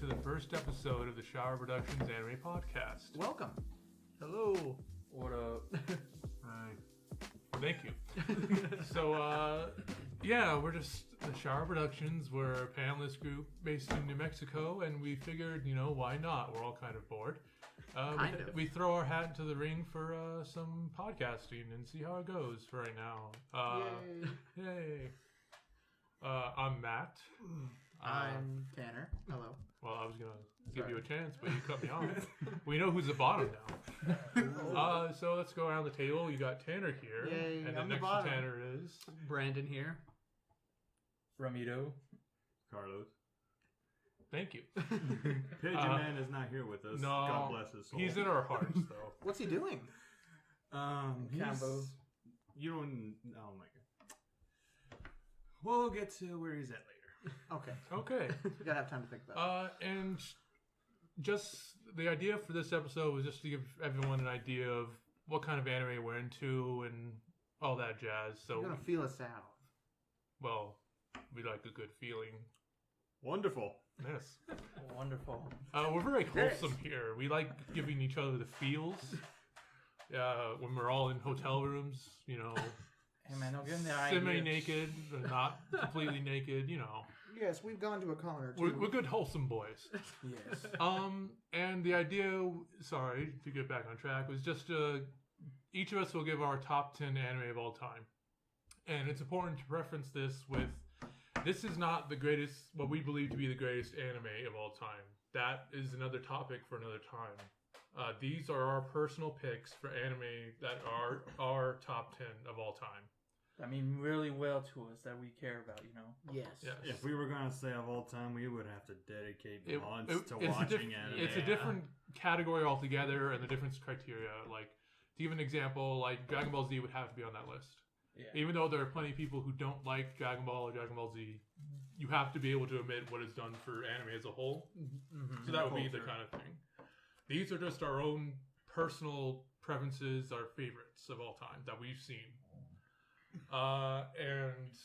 to the first episode of the Shower Productions Anime Podcast. Welcome. Hello. What up? Hi. Thank you. So, we're just the Shower Productions. We're a panelist group based in New Mexico, and we figured, why not? We're all kind of bored. We throw our hat into the ring for some podcasting and see how it goes for right now. Yay. I'm Matt. I'm Tanner. Hello. Well, I was going to give you a chance, but you cut me off. We know who's the bottom now. So let's go around the table. You got Tanner here. Yay, and then I'm next the to bottom. Tanner is... Brandon here. Ramito. Carlos. Thank you. Pigeon Man is not here with us. No, God bless his soul. he's in our hearts, though. What's he doing? Combo. You don't... Oh, my God. We'll get to where he's at later. Okay. You gotta have time to think about it. And just the idea for this episode was just to give everyone an idea of what kind of anime we're into and all that jazz. So, You're gonna feel us out. well, we like a good feeling. Wonderful. Yes. Wonderful. We're very wholesome here. We like giving each other the feels. When we're all in hotel rooms, Hey man, don't get in the semi-naked, but not completely naked, Yes, we've gone to a con or two. We're good wholesome boys. Yes. And the idea, sorry, to get back on track, was just each of us will give our top 10 anime of all time. And it's important to preference this with, this is not the greatest, what we believe to be the greatest anime of all time. That is another topic for another time. These are our personal picks for anime that are our top 10 of all time. I mean, really well to us that we care about, Yes. Yes. If we were going to say of all time, we would have to dedicate months to it's watching anime. It's a different category altogether and the different criteria. Like, to give an example, like Dragon Ball Z would have to be on that list. Yeah. Even though there are plenty of people who don't like Dragon Ball or Dragon Ball Z, you have to be able to admit what it's done for anime as a whole. Mm-hmm. So that would be the kind of thing. These are just our own personal preferences, our favorites of all time that we've seen. And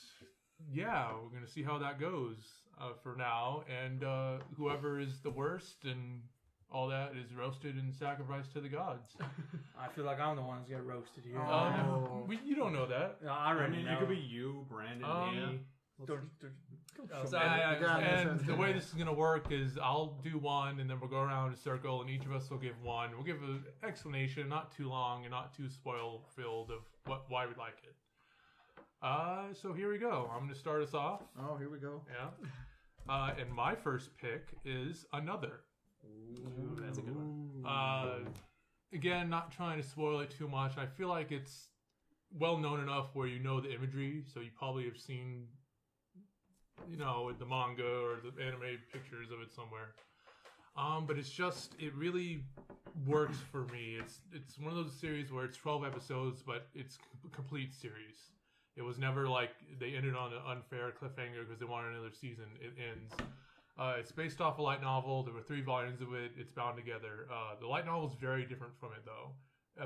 yeah, we're going to see how that goes for now. And whoever is the worst and all that is roasted and sacrificed to the gods. I feel like I'm the one who's get roasted here. You don't know that. I I already mean, know. it could be you, Brandon, me. And the way this is going to work is I'll do one, and then we'll go around in a circle, and each of us will give one. We'll give an explanation, not too long and not too spoil-filled, of why we like it. So here we go. I'm going to start us off. Oh, here we go. Yeah. And my first pick is Another. Ooh, that's a good one. Again, not trying to spoil it too much. I feel like it's well known enough where you know the imagery, so you probably have seen, the manga or the anime pictures of it somewhere. But it really works for me. It's one of those series where it's 12 episodes, but it's a complete series. It was never like they ended on an unfair cliffhanger because they wanted another season. It ends. It's based off a light novel. There were 3 volumes of it. It's bound together. The light novel is very different from it, though.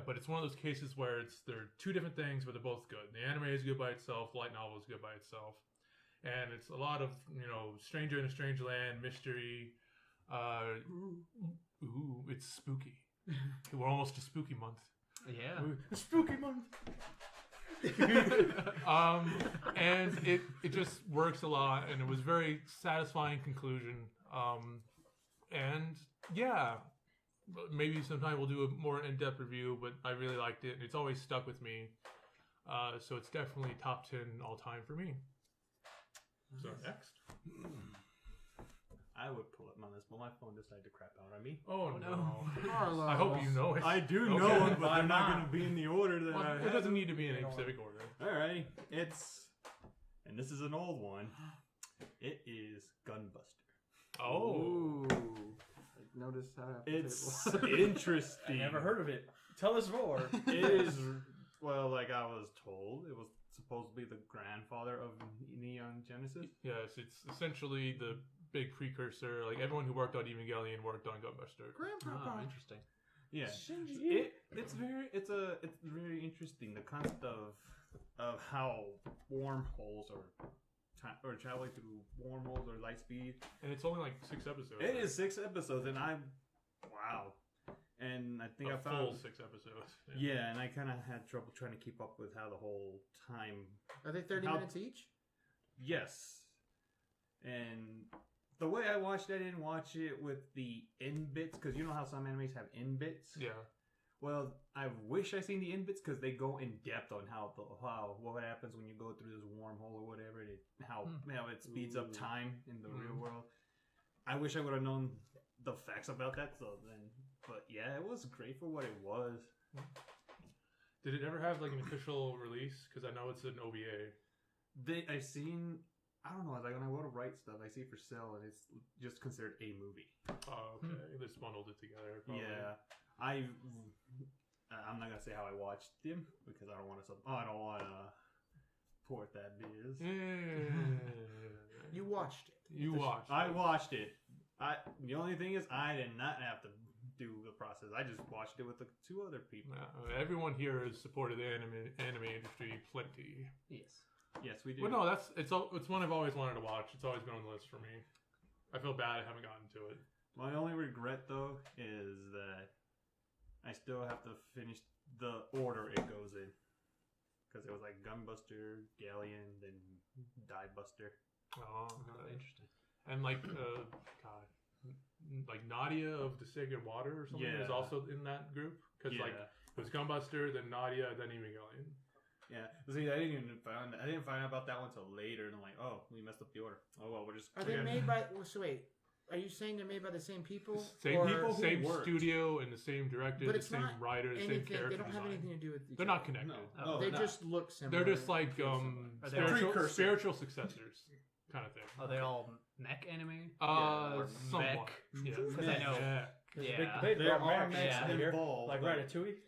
But it's one of those cases where they're 2 different things, but they're both good. The anime is good by itself. The light novel is good by itself. And it's a lot of, stranger in a strange land, mystery. It's spooky. We're almost to spooky month. Yeah. Spooky month. And it just works a lot, and it was a very satisfying conclusion. And yeah, maybe sometime we'll do a more in-depth review, but I really liked it, and it's always stuck with me. So it's definitely top 10 all time for me. So next. I would pull up my list, but my phone decided to crap out on me. Oh no. Carlos. I hope you know it. I do Okay. know it, but Why they're not not? going to be in the order that I It have. doesn't need to be in a specific order. Alright, and this is an old one. It is Gunbuster. Oh. Ooh. Notice how It's interesting. Never heard of it. Tell us more. It is, well, like I was told, it was supposed to be the grandfather of Neon Genesis. Yes, it's essentially the big precursor. Like everyone who worked on Evangelion worked on Gunbuster. Grandpapa. Interesting. Yeah, Shinji. it's very interesting, the concept of how wormholes or or traveling through wormholes or light speed. And it's only like 6 episodes. It is 6 episodes, and wow. And I think I found full 6 episodes. Yeah, and I kind of had trouble trying to keep up with how the whole time. Are they 30 minutes each? Yes. And the way I watched it, I didn't watch it with the in bits, because you know how some animes have in bits. Yeah. Well, I wish I seen the in bits because they go in depth on how what happens when you go through this wormhole or whatever. How it speeds up time in the real world. I wish I would have known the facts about that. But yeah, it was great for what it was. Did it ever have like an official release? Because I know it's an OVA. I've seen. I don't know. Like when I go to write stuff, I see it for sale, and it's just considered a movie. Oh, okay. They just bundled it together. Probably. Yeah, I'm not gonna say how I watched them because I don't want to. I don't want to port that biz. You watched it. I watched it. The only thing is, I did not have to do the process. I just watched it with the 2 other people. Everyone here has supported the anime industry plenty. Yes, we do. Well, no, it's one I've always wanted to watch. It's always been on the list for me. I feel bad I haven't gotten to it. My only regret though is that I still have to finish the order it goes in, because it was like Gunbuster, Galleon, then Diebuster. Oh, interesting. And like, like Nadia of the Sacred Water or something is also in that group, because like it was Gunbuster, then Nadia, then Evangelion. Yeah, see, I didn't find out about that one until later, and I'm like, oh, we messed up the order. Oh well, we're just. Are they made by? So wait, are you saying they're made by the same people? Same people, same studio, and the same director, the same writer, the same character. They don't have anything to do with. They're not connected. No, they just look similar. They're just like spiritual successors, kind of thing. Are they all mech anime? Somewhat. Yeah, because I know. There are mechs involved, like Ratatouille.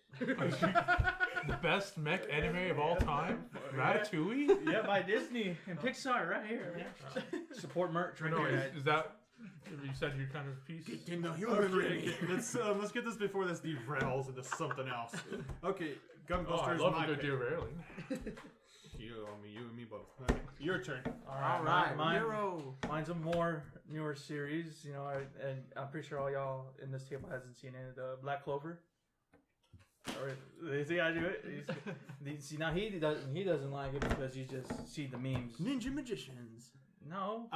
The best mech anime of all time, Ratatouille. Yeah, by Disney and Pixar, right here. Man. Support merch right here. Is that? You said your kind of piece. Let's get this before this derails into something else. Okay, Gunbuster I is love my a good pick. derailing. You and me both. Okay, your turn. All right, mine's a more newer series, you know, and I'm pretty sure all y'all in this table hasn't seen it. Black Clover. Or see how I do it? See, now he doesn't like it because you just see the memes. Ninja magicians. No,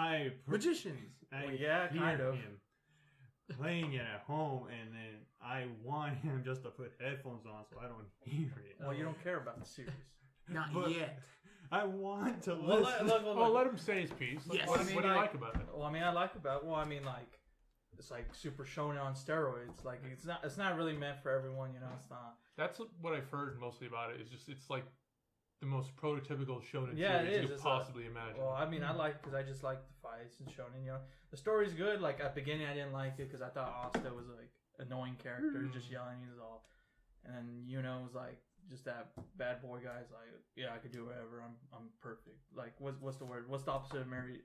magicians. Kind of. Him playing it at home, and then I want him just to put headphones on so I don't hear it. Well, you don't care about the series. Not yet. I want to listen. Let him say his piece. Yes. What do you like about it? It's like super shonen on steroids. Like it's not really meant for everyone, you know. It's not. That's what I've heard mostly about it. It's like the most prototypical shonen series you could possibly imagine. Well, I mean, I like because I just like the fights and shonen. You know, the story's good. Like at the beginning, I didn't like it because I thought Asta was like annoying character, just yelling is all, and then was like just that bad boy guy's like, yeah, I could do whatever. I'm perfect. Like what's the word? What's the opposite of Mary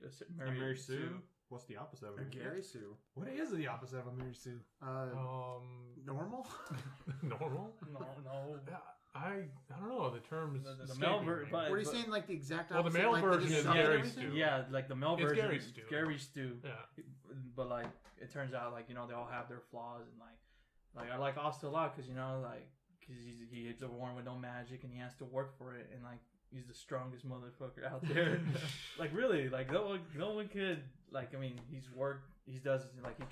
Sue? What's the opposite of a Gary Sue? What is the opposite of a Mary Sue? Normal? Normal? No. Yeah, I don't know. The term is the male version. What are you saying? Like the exact opposite? Well, the male version is Gary Stu. Yeah, like the male version is Gary Stu. Yeah. But like it turns out like they all have their flaws, and like I like Asta a lot because because he's born with no magic and he has to work for it, and like he's the strongest motherfucker out there. Like really, like no one could like. I mean, he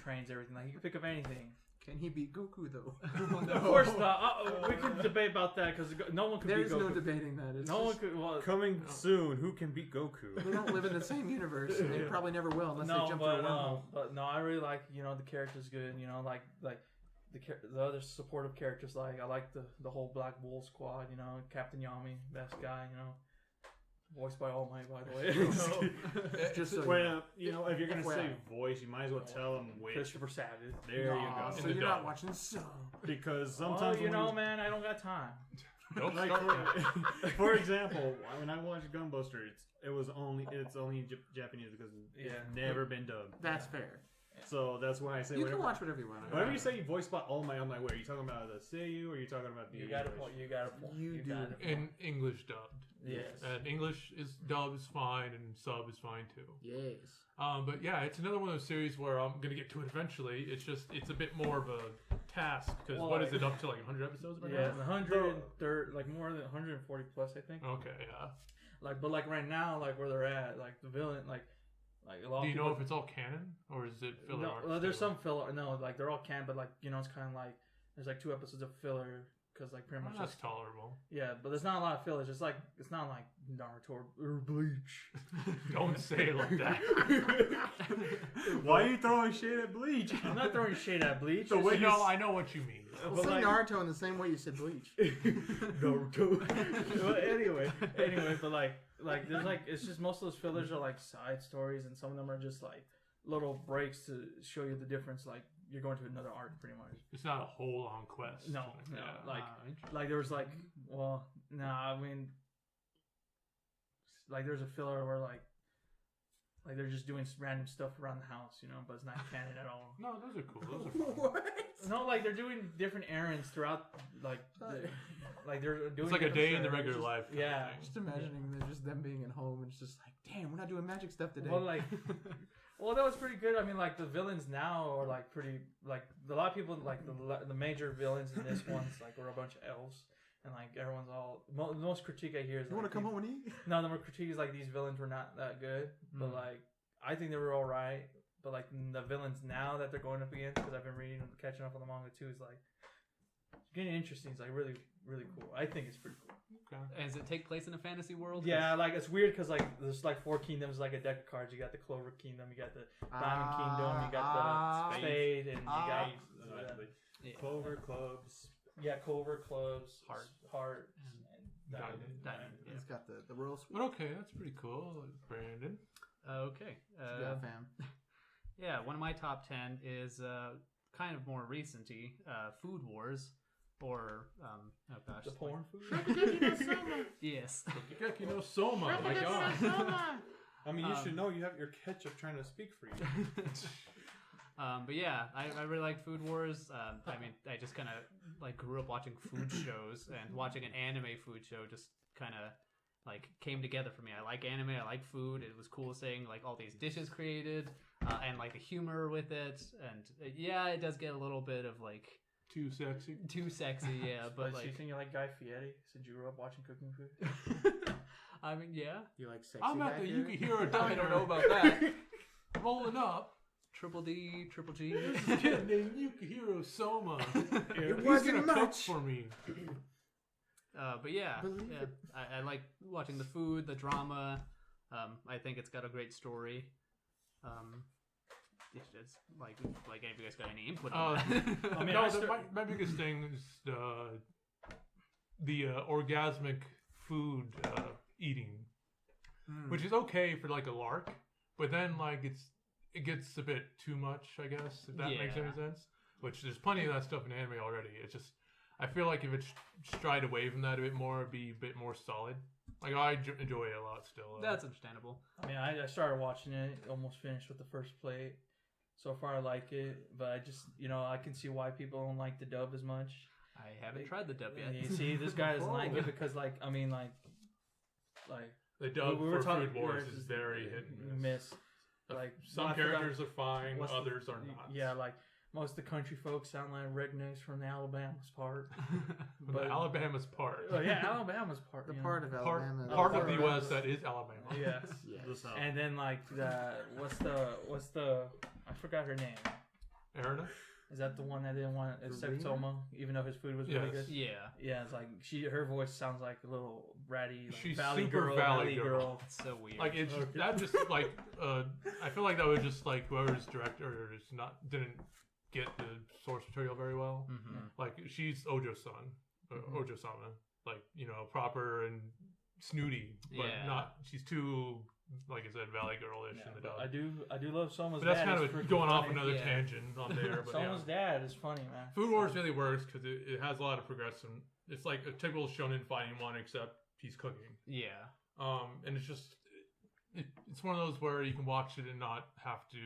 trains everything. Like he can pick up anything. Can he beat Goku though? No. Of course not. We can debate about that because no one can beat Goku. There's no debating that. It's one could. Well, coming soon. Who can beat Goku? They don't live in the same universe, and they probably never will unless they jump through a wormhole. But no, I really like the character's good. Like the other supportive characters. Like I like the whole Black Bull squad. Captain Yami, best guy. Voiced by All Might, by the way. Just so if you're gonna say voice, you might as well tell them which. Christopher Savage. There you go. So you're not watching so. Because sometimes man, I don't got time. For example, when I watched Gunbuster, it's only in Japanese because it's never been dubbed. That's fair. So that's why I say You whatever. can watch whatever you want. Whenever you say you voice spot All Might, I'm like, wait, are you talking about the Seiyu or are you talking about the You got a English? point. You got a point. You do. got a point. In English dubbed. Yes. And English is dub is fine and sub is fine too. Yes. But yeah, it's another one of those series where I'm gonna get to it eventually. It's just it's a bit more of a task because Well, what is like- it up to like 100 episodes right Yeah, now? 130, like more than 140 plus, I think. Okay, yeah. Like, but like right now, like where they're at, like the villain, like a lot. Do of you people, know if it's all canon or is it filler? No, arcs well, there's too? some filler. No, like they're all canon, but like it's kind of like there's like 2 episodes of filler because like pretty Well, much that's just, tolerable. yeah, but there's not a lot of filler. It's just like it's not like Naruto or Bleach. Don't say it like that. Why are you throwing shit at Bleach? I'm not throwing shade at Bleach. The It's way just- No, I know what you mean. Well, but say like- Naruto in the same way you said Bleach. Naruto. Well, anyway, but like there's like it's just most of those fillers are like side stories, and some of them are just like little breaks to show you the difference. Like you're going to another arc, pretty much. It's not a whole long quest. No, Yeah. like there was like I mean, like there's a filler where like they're just doing random stuff around the house, but it's not canon at all. No, those are cool. Those are fun. What? No, like they're doing different errands throughout, like they're doing. It's like a different day in the errands. regular Just- life. kind of yeah. thing. Just imagining they're just them being at home and it's just like, damn, we're not doing magic stuff today. Well, like, well, that was pretty good. I mean, like the villains now are like pretty, like a lot of people like the major villains in this one's like were a bunch of elves, and like everyone's all the most critique I hear is you want to come home and eat? No, the more critique is like these villains were not that good, but like I think they were all right. But like the villains now that they're going up against, because I've been reading and catching up on the manga too, is like it's getting interesting. It's like really, really cool. I think it's pretty cool. Okay. And does it take place in a fantasy world? Yeah, like it's weird because like there's like 4 kingdoms, like a deck of cards. You got the Clover Kingdom, you got the Diamond Kingdom, you got the Spade, and you got Yeah. Clover clubs. Clover clubs, Heart. and Diamond. Diamond, yeah. It's got the royal suite. But okay, that's pretty cool, Brandon. Okay. What you got, fam? Yeah, one of my top 10 is kind of more recenty, Food Wars, or oh gosh, The porn food. Yes. Shokugeki no Soma. Oh my god. I mean, you Um, should know you have your ketchup trying to speak for you. But yeah, I really like Food Wars. I mean, I just kind of like grew up watching food shows, and watching an anime food show just kind of like came together for me. I like anime, I like food. It was cool seeing like all these dishes created, and like the humor with it. And yeah, it does get a little bit of like Too sexy. too sexy, yeah. But So you like, think you like Guy Fieri since you grew up watching cooking food? I mean, yeah, You like sexy I'm at guy the theory? Yukihiro I Diner. don't know about that. Rolling up. Triple D, Triple G. This kid named Yukihiro Soma. It He's wasn't gonna cook much. for me. But yeah, Believe yeah. it. I like watching the food, the drama. I think it's got a great story. It's like if you guys got any input on that. I mean, no, I my biggest thing is the orgasmic food eating, which is okay for like a lark, but then like it gets a bit too much, I guess, if that makes any Yeah. sense. Which there's plenty of that stuff in anime already. It's just I feel like if it strayed away from that a bit more, it'd be a bit more solid. Like I enjoy it a lot still. That's understandable. I mean, I started watching it, almost finished with the first plate. So far, I like it, but I just, I can see why people don't like the dub as much. I haven't tried the dub yet. You see, this guy doesn't like it because, like, I mean, like, the dub we were for talking- Food Wars yeah, is very hit and miss. Like Some I forgot- characters are fine, what's the- others are not. Yeah, like most of the country folks sound like rednecks from the Alabama's part. From but- the Alabama's part. Oh yeah, Alabama's part. The you know. part of Part, Alabama. part of part the of U.S. Alabama. that is Alabama. Yes. Yes. The South. And then like what's the I forgot her name. Erna? Is that the one that didn't want to accept Rena? Soma, even though his food was really Yes. good? Yeah, Yeah, it's like her voice sounds like a little ratty, like She's valley super girl, valley girl. it's so weird. Like it's just, that just like I feel like that was just like whoever's director is didn't get the source material very well. Mhm. Like she's Ojo-san, Ojo-sama, like proper and snooty, but Yeah. not. She's too, like I said, valley girl-ish Yeah, in the but dub. I do love Soma's But that's dad. kind It's of freaking going off funny. another Yeah. tangent on there. But yeah. Soma's dad is funny, man. Food Wars really works because it has a lot of progression. It's like a typical shonen fighting one, except he's cooking. Yeah, And it's just it's one of those where you can watch it and not have to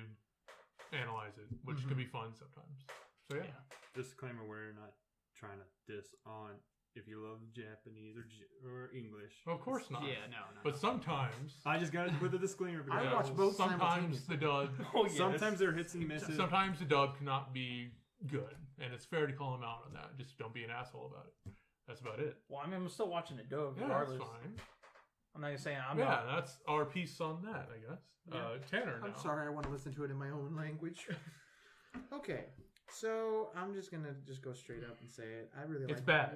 analyze it, which can be fun sometimes. So yeah. Disclaimer: we're not trying to diss on if you love Japanese or English. Of course not. Yeah, no. But sometimes I just gotta put the disclaimer. I because watch both sometimes the dub. Sometimes there are hits and misses. Sometimes the dub cannot be good, and it's fair to call him out on that. Just don't be an asshole about it. That's about it. Well, I mean, I'm still watching it dub Yeah, regardless. that's fine. I'm not saying I'm Yeah, not. that's our piece on that, I guess. Tanner, now. I'm sorry, I want to listen to it in my own language. Okay, so I'm just gonna go straight up and say it. I really It's like bad.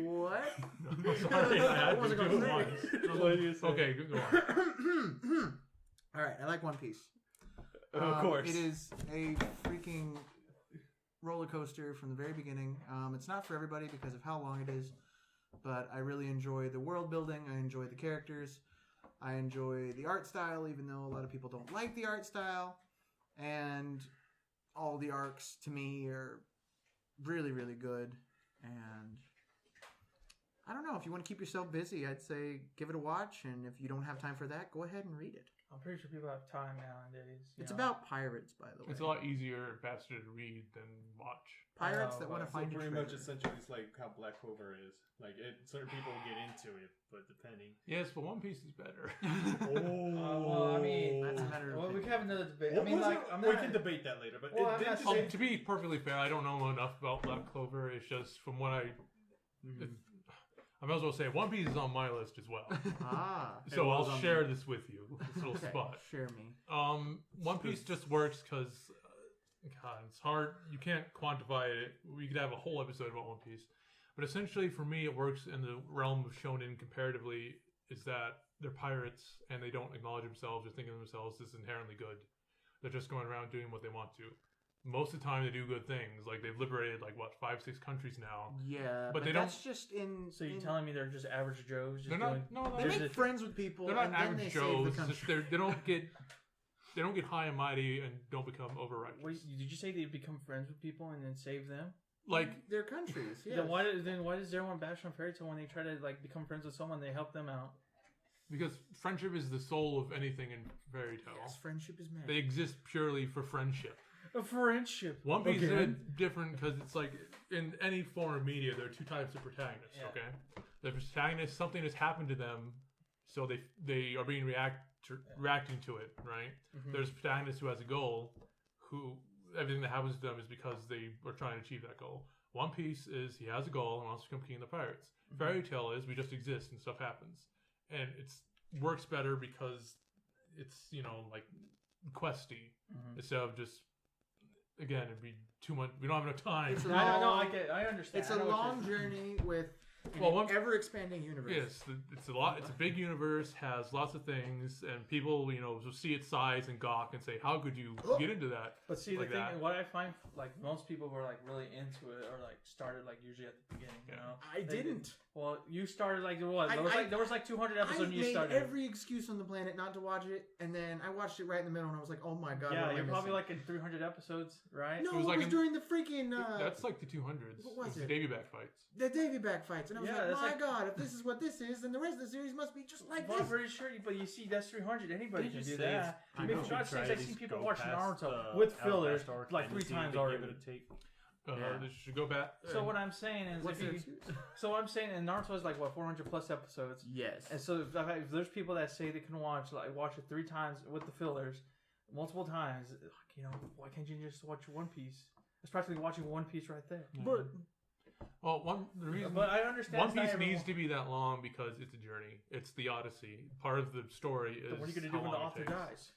What? No, sorry, I I wasn't had gonna to say do it. it. Okay, go on. All right, I like One Piece. Of course. It is a freaking roller coaster from the very beginning. It's not for everybody because of how long it is, but I really enjoy the world building. I enjoy the characters. I enjoy the art style, even though a lot of people don't like the art style. And all the arcs, to me, are really, really good. And I don't know, if you want to keep yourself busy, I'd say give it a watch. And if you don't have time for that, go ahead and read it. I'm pretty sure people have time nowadays. It's about pirates, by the way. It's a lot easier and faster to read than watch. Pirates that Oh, want to So find a pretty much treasure. essentially it's like how Black Clover is. Like certain people get into it, but depending. Yes, but One Piece is better. well, I mean, That's a matter of well, we opinion. can have another debate. What I mean, was like, it? I'm We not. can debate that later, but Well, I'm didn't not you saying- say- To be perfectly fair, I don't know enough about Black Clover. It's just from what I might as well say One Piece is on my list as well. Ah. So was I'll on share mine. this with you, this little Okay, spot. share me. One Piece just works because, God, it's hard. You can't quantify it. We could have a whole episode about One Piece. But essentially, for me, it works in the realm of shonen comparatively, is that they're pirates and they don't acknowledge themselves or think of themselves as inherently good. They're just going around doing what they want to. Most of the time, they do good things. Like, they've liberated, 5-6 countries now. Yeah, But but they that's just in. So you're in- telling me they're just average Joes? Just They're not. doing, No, they they're, make just- friends with people, they're not and then average they Joes. save the It's just country. they don't get high and mighty and don't become over righteous. Wait, did you say they become friends with people and then save them? Their countries. Yeah. Then why does everyone bash on Fairy Tail when they try to become friends with someone? They help them out. Because friendship is the soul of anything in fairy tale. Yes, friendship is magic. They exist purely for friendship. A friendship. One Piece is a Again? bit different because it's like in any form of media, there are two types of protagonists. Yeah. Okay, the protagonist, something has happened to them, so they are being reacting to it. Right? Mhm. There's a protagonist who has a goal, who everything that happens to them is because they are trying to achieve that goal. One Piece is he has a goal and wants to become king of the pirates. Fairy Tale is we just exist and stuff happens, and it's works better because it's questy instead of just. Again, it'd be too much. We don't have enough time. It's a No, long- I understand. It's I a know what long you're- journey with Well, an ever-expanding universe. Yes, it's a lot. It's a big universe, has lots of things, and people, will see its size and gawk and say, "How could you get into that?" But see, like the thing, that. what I find, most people who are really into it or started usually at the beginning. You Yeah. know, I They didn't. Well, you started what? I- There was 200 I episodes when you made started. every excuse on the planet not to watch it, and then I watched it right in the middle, and I was like, "Oh my god!" Yeah, what am I you're probably missing? in 300 episodes, right? No, It was it like was in- during the freaking That's like the 200s. what was It's the it? Davy back fights. the Davy back fights, and I was Yeah, like, that's "My like- god! If this is what this is, then the rest of the series must be just like Well, I'm this." pretty sure, but you see, that's 300. Anybody Did can you do say that. I mean, people for God's should try sakes, to I've seen just people go watch past Naruto the with fillers Alabasta arc like and 3 see times if they give already. it a take? Yeah. They should go back. So what I'm saying is, What's if their you, excuse? so what I'm saying, and Naruto is 400 plus episodes. Yes. And so if there's people that say they can watch it 3 times with the fillers, multiple times, why can't you just watch One Piece? It's practically watching One Piece right there. But Well, the reason But I understand. One it's not Piece everyone- needs to be that long because it's a journey. It's the Odyssey. Part of the story is. What are you gonna how do when the long it author takes. dies?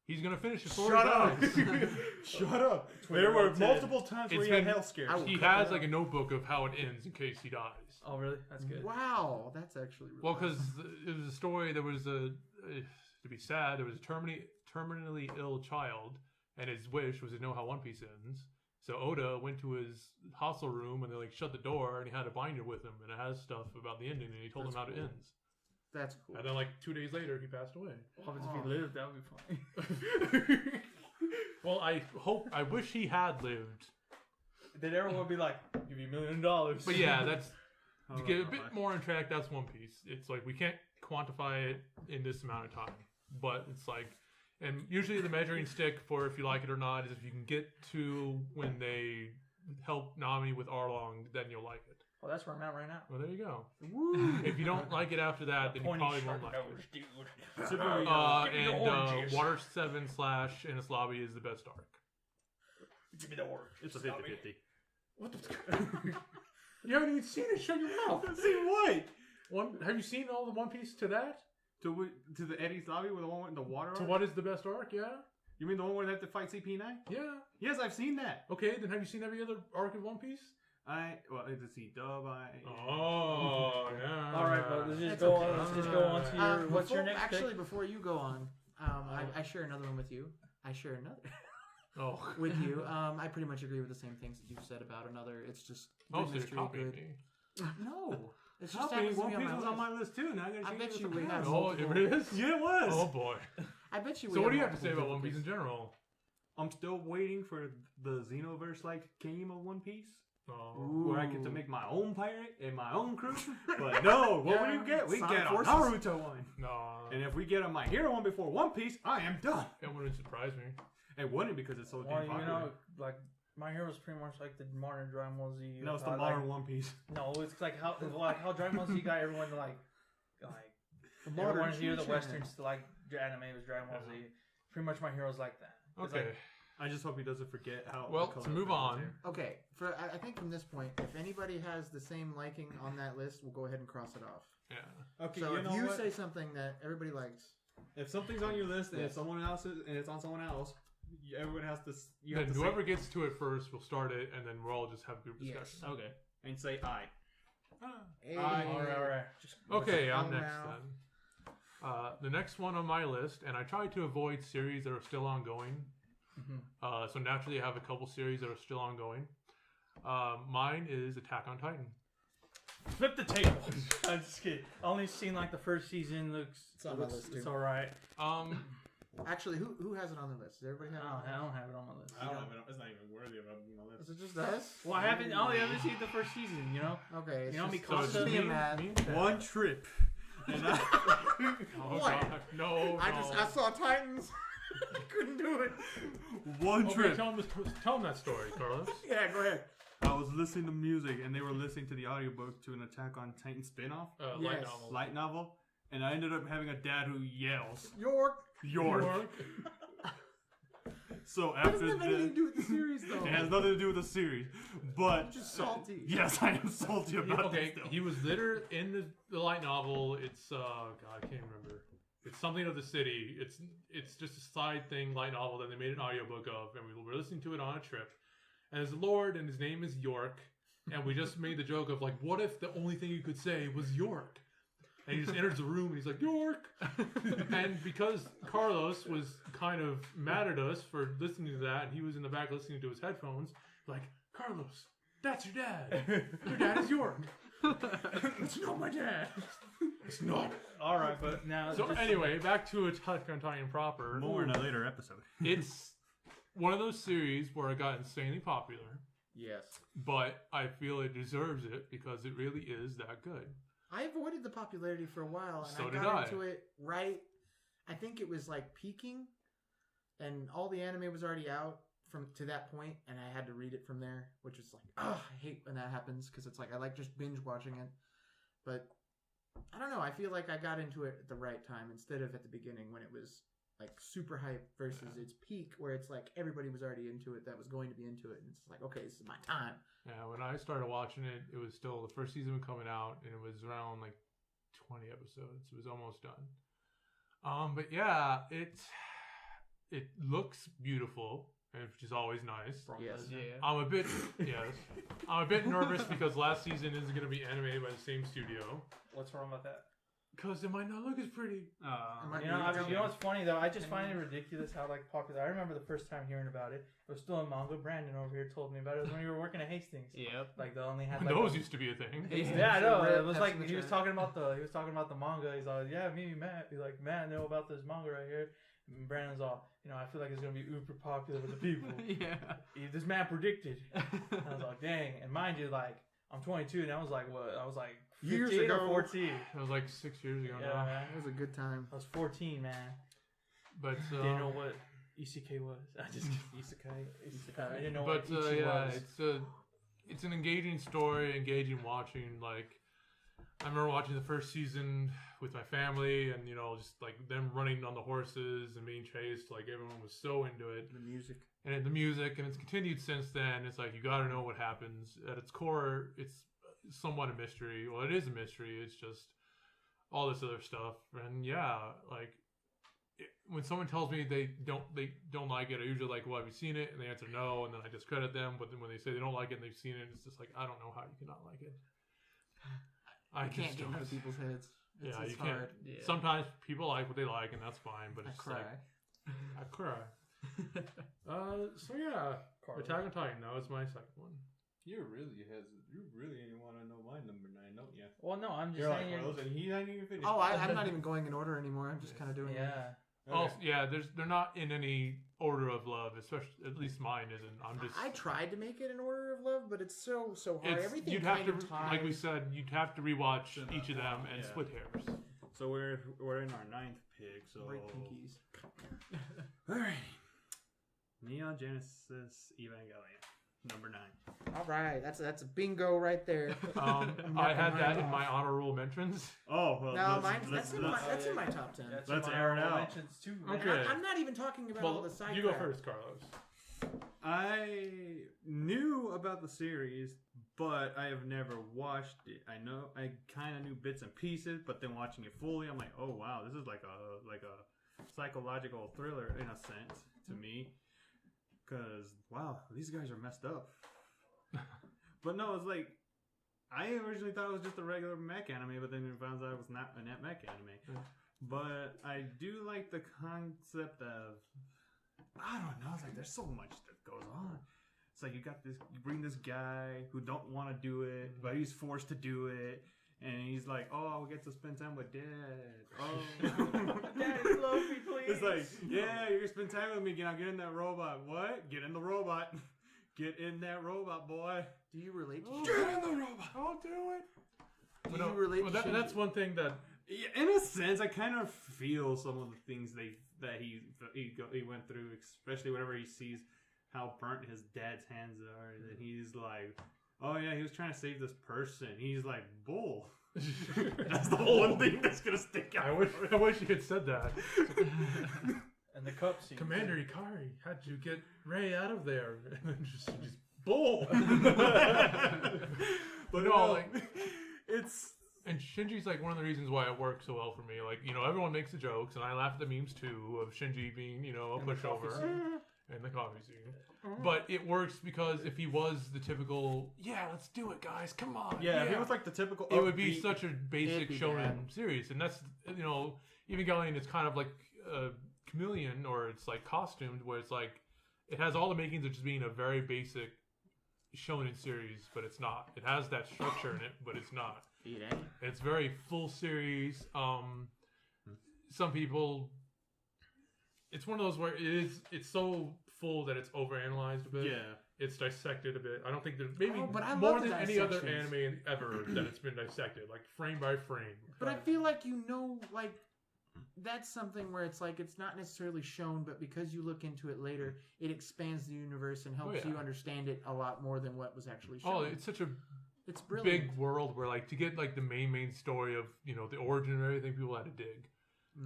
He's gonna finish before Shut he up! dies. Shut up! Twitter There were rotated. multiple times where It's he had been- hell scares. I will He cut has that like a out. notebook of how it ends in case he dies. Oh, really? That's good. Wow, that's actually really Well, because it was a story. There was to be sad. There was a terminally ill child, and his wish was to know how One Piece ends. So Oda went to his hostel room, and they shut the door, and he had a binder with him, and it has stuff about the ending, and he told him how it ends. That's cool. And then 2 days later, he passed away. What happens if he lived? That would be funny. Well, I wish he had lived. Then everyone would be like, "Give you $1 million." But yeah, that's Hold to get a on, bit hold on. more on track. That's One Piece. It's we can't quantify it in this amount of time, but it's And usually the measuring stick for if you like it or not is if you can get to when they help Nami with Arlong, then you'll like it. Well, that's where I'm at right now. Well, there you go. Woo! If you don't like it after that, then you Pointy probably shark won't like nose, it. dude. Super, Give me the oranges. Water 7 / Enies Lobby is the best arc. Give me the orange. It's a Stop 50-50. me. What the? You haven't even seen it. Shut your mouth. See what? Have you seen all the One Piece to that? To the Eddie's lobby with the one with the water. To arc? what is the best arc? Yeah. You mean the one where they have to fight CP9? Yeah. Yes, I've seen that. Okay, then have you seen every other arc of One Piece? Let's see, dub. Oh, yeah. All right, but let's just That's go okay. on. Let's just go on to your. What's your next Actually, pick? before you go on, I share another one with you. I share another Oh. with you. I pretty much agree with the same things that you've said about another. It's just good Oh, so you're mystery, copying good. me. No, it's just Help me, happens to One be Piece was on list. my list too. Now I gotta I change bet it you to we something have else. Oh, multiple- it is? Yeah, it was. Oh, boy. I bet you. So we what do you have to multiple say about One Piece different in general? I'm still waiting for the Xenoverse like game of One Piece. Oh. Where I get to make my own pirate and my own crew. But no, what Yeah, do we get? We Sonic get a Forces. Naruto one. No. And if we get a My Hero one before One Piece, I am done. It wouldn't surprise me. It wouldn't because it's so Well, damn you popular. know, like My Hero's pretty much like the modern Dragon Ball Z. No, it's the like- modern One Piece. No, it's like how Dragon Ball Z got everyone to like everyone here the future. Westerns to like anime was Dragon Ball Z. Pretty much My Hero's like that. It's Okay. like, I just hope he doesn't forget how. Well, the color to move of the on. hair. Okay, I think from this point, if anybody has the same liking on that list, we'll go ahead and cross it off. Yeah. Okay, So you if know you what? say something that everybody likes, If something's on your list and Yes. it's someone else's and it's on someone else, everyone has to. You have Then to whoever say, gets to it first will start it, and then we'll all just have group Yes. discussion. Okay. and say I. hey, all right. Just Okay, I'm Oh, next now. then. The next one on my list, and I tried to avoid series that are still ongoing. So naturally, I have a couple series that are still ongoing. Mine is Attack on Titan. flip the table. I'm just kidding. I only seen like the first season. It's on my list, too. It's all right. Actually, who has it on the list? Does everybody have it? I don't have it on my list. I don't have it. It's not even worthy of being on Is this. it just us? Well, I haven't seen the first season. You know. Okay, it's You know, just, because it's just of me and me- Matt. me and Matt. One trip. And I, Oh, What? God. No, I saw Titans. I couldn't do it. one Okay, trip. tell him that story, Carlos. Yeah, go ahead. I was listening to music and they were listening to the audiobook to an Attack on Titan spin-off, Light Yes. novel. light novel, and I ended up having a dad who yells, York. York. So That doesn't after have anything to that, do with the series, though. it has nothing to do with the series, but Just salty. yes, I am salty about Okay, this. Still. he was later in the light novel. It's God, I can't remember. It's something of the city. It's just a side thing, light novel that they made an audiobook of, and we were listening to it on a trip. And there's a lord, and his name is York, and we just made the joke of like, what if the only thing you could say was York? And he just enters the room and he's like, York! And because Carlos was kind of mad at us for listening to that, and he was in the back listening to his headphones, like, Carlos, that's your dad. Your dad is York. It's not my dad. It's not. All right, but now. So just- anyway, back to Attack on Titan proper. More in a later episode. It's one of those series where it got insanely popular, Yes. but I feel it deserves it because it really is that good. I avoided the popularity for a while, and So I did got I. into it right. I think it was like peaking, and all the anime was already out from to that point, and I had to read it from there, which is like, I hate when that happens because it's like I like just binge watching it. But I don't know. I feel like I got into it at the right time instead of at the beginning when it was like super hype versus its peak where it's like everybody was already into it that was going to be into it, and it's like, okay, this is my time. Yeah, when I started watching it, it was still the first season coming out, and it was around like 20 episodes. It was almost done. But yeah, it looks beautiful, which is always nice. Yes. Yeah. I'm a bit I'm a bit nervous because last season is going to be animated by the same studio. What's wrong with that? Because it might not look as pretty. You know what's funny though? I just find it ridiculous how like popular. I remember the first time hearing about it. It was still a manga. Brandon over here told me about it. It was when you were working at Hastings. Yep. Like they only had When like those used to be a thing. yeah, I know. Red It was Pepsi like in the he was chat. talking about the manga. He's all, yeah, me and Matt. He's like, Matt, know about this manga right here. And Brandon's all, I feel like it's gonna be uber popular with the people. Yeah. This man predicted. And I was like, dang. And mind you, like I'm 22, and I was like, what? I was like Years 15 ago. or 14. That was like 6 years ago Yeah, now. man. It was a good time. I was 14, man. But Didn't know what isekai was. I just Isekai. I didn't know but what ichi yeah, was. it's an engaging story, engaging watching. Like I remember watching the first season with my family, and just like them running on the horses and being chased. Like everyone was so into it. The music. And the music, and it's continued since then. It's like you got to know what happens. At its core, it's somewhat a mystery. Well, it is a mystery. It's just all this other stuff. And yeah, like when someone tells me they don't like it, I usually like, well, have you seen it? And they answer no, and then I discredit them. But then when they say they don't like it and they've seen it, it's just like I don't know how you cannot like it. I can't get into people's heads. It's you hard. can't. Yeah. Sometimes people like what they like, and that's fine. But it's cry. I cry. So yeah, Attack on Titan. That was my second one. You really want to know my number 9, don't you? Well, no, I'm just You're like saying. Carlos, and he hadn't even finished. Oh, I'm not even going in order anymore. I'm just kind of doing it. Yeah. Okay. Also, yeah, they're not in any order of love, especially at least mine isn't. I'm just. I tried to make it an order of love, but it's so hard. Everything you'd have kind to, of ties. like we said, you'd have to rewatch each of them and split hairs. So we're in our 9th pick. So Break pinkies. all right, Neon Genesis Evangelion, number 9. All right, that's a bingo right there. I had that in my honorable mentions. Oh well, No, that's in my top 10. Let's air it out. Mentions too, man. Okay. I'm not even talking about all the side. You go crap. first, Carlos. I knew about the series, but I have never watched it. I know I kind of knew bits and pieces, but then watching it fully, I'm like, oh wow, this is like a psychological thriller in a sense to me. Because wow, these guys are messed up. But no, it's like I originally thought it was just a regular mech anime, but then it found out it was not a mech anime. But I do like the concept of, I don't know, it's like there's so much that goes on. It's like you bring this guy who don't want to do it, but he's forced to do it, and he's like, oh, we get to spend time with Dad. Oh, Daddy, love me, please. it's like, yeah, you're gonna spend time with me. Now get in that robot. What? Get in the robot. Get in that robot, boy. Do you relate to Get in the robot. I'll do it. Do you relate to Shinji? That's one thing that. Yeah, in a sense, I kind of feel some of the things that he went through, especially whenever he sees how burnt his dad's hands are, and then he's like, "Oh yeah, he was trying to save this person." He's like, "Bull." That's the one thing that's gonna stick out. I wish you had said that. And the cup scene. Commander Ikari, how'd you get Ray out of there? And then just bull. But no, like it's. And Shinji's like one of the reasons why it works so well for me. Like, everyone makes the jokes, and I laugh at the memes too of Shinji being, a pushover and the coffee scene. But it works because if he was the typical, yeah, let's do it, guys, come on. Yeah, if he was like the typical. It would be such a basic It'd be shonen bad. series, and that's Evangelion is kind of like a chameleon, or it's like costumed, where it's like it has all the makings of just being a very basic shonen series, but it's not. It has that structure in it, but it's not. It's very full series. Some people, it's one of those where it's so full that it's overanalyzed a bit. Yeah. It's dissected a bit. I don't think there's maybe but I more love the than any other dissections. anime ever that it's been dissected, like frame by frame. But I feel like that's something where it's like it's not necessarily shown, but because you look into it later, it expands the universe and helps you understand it a lot more than what was actually shown. Oh, it's such a It's brilliant. big world where like to get like the main story of the origin and everything, people had to dig.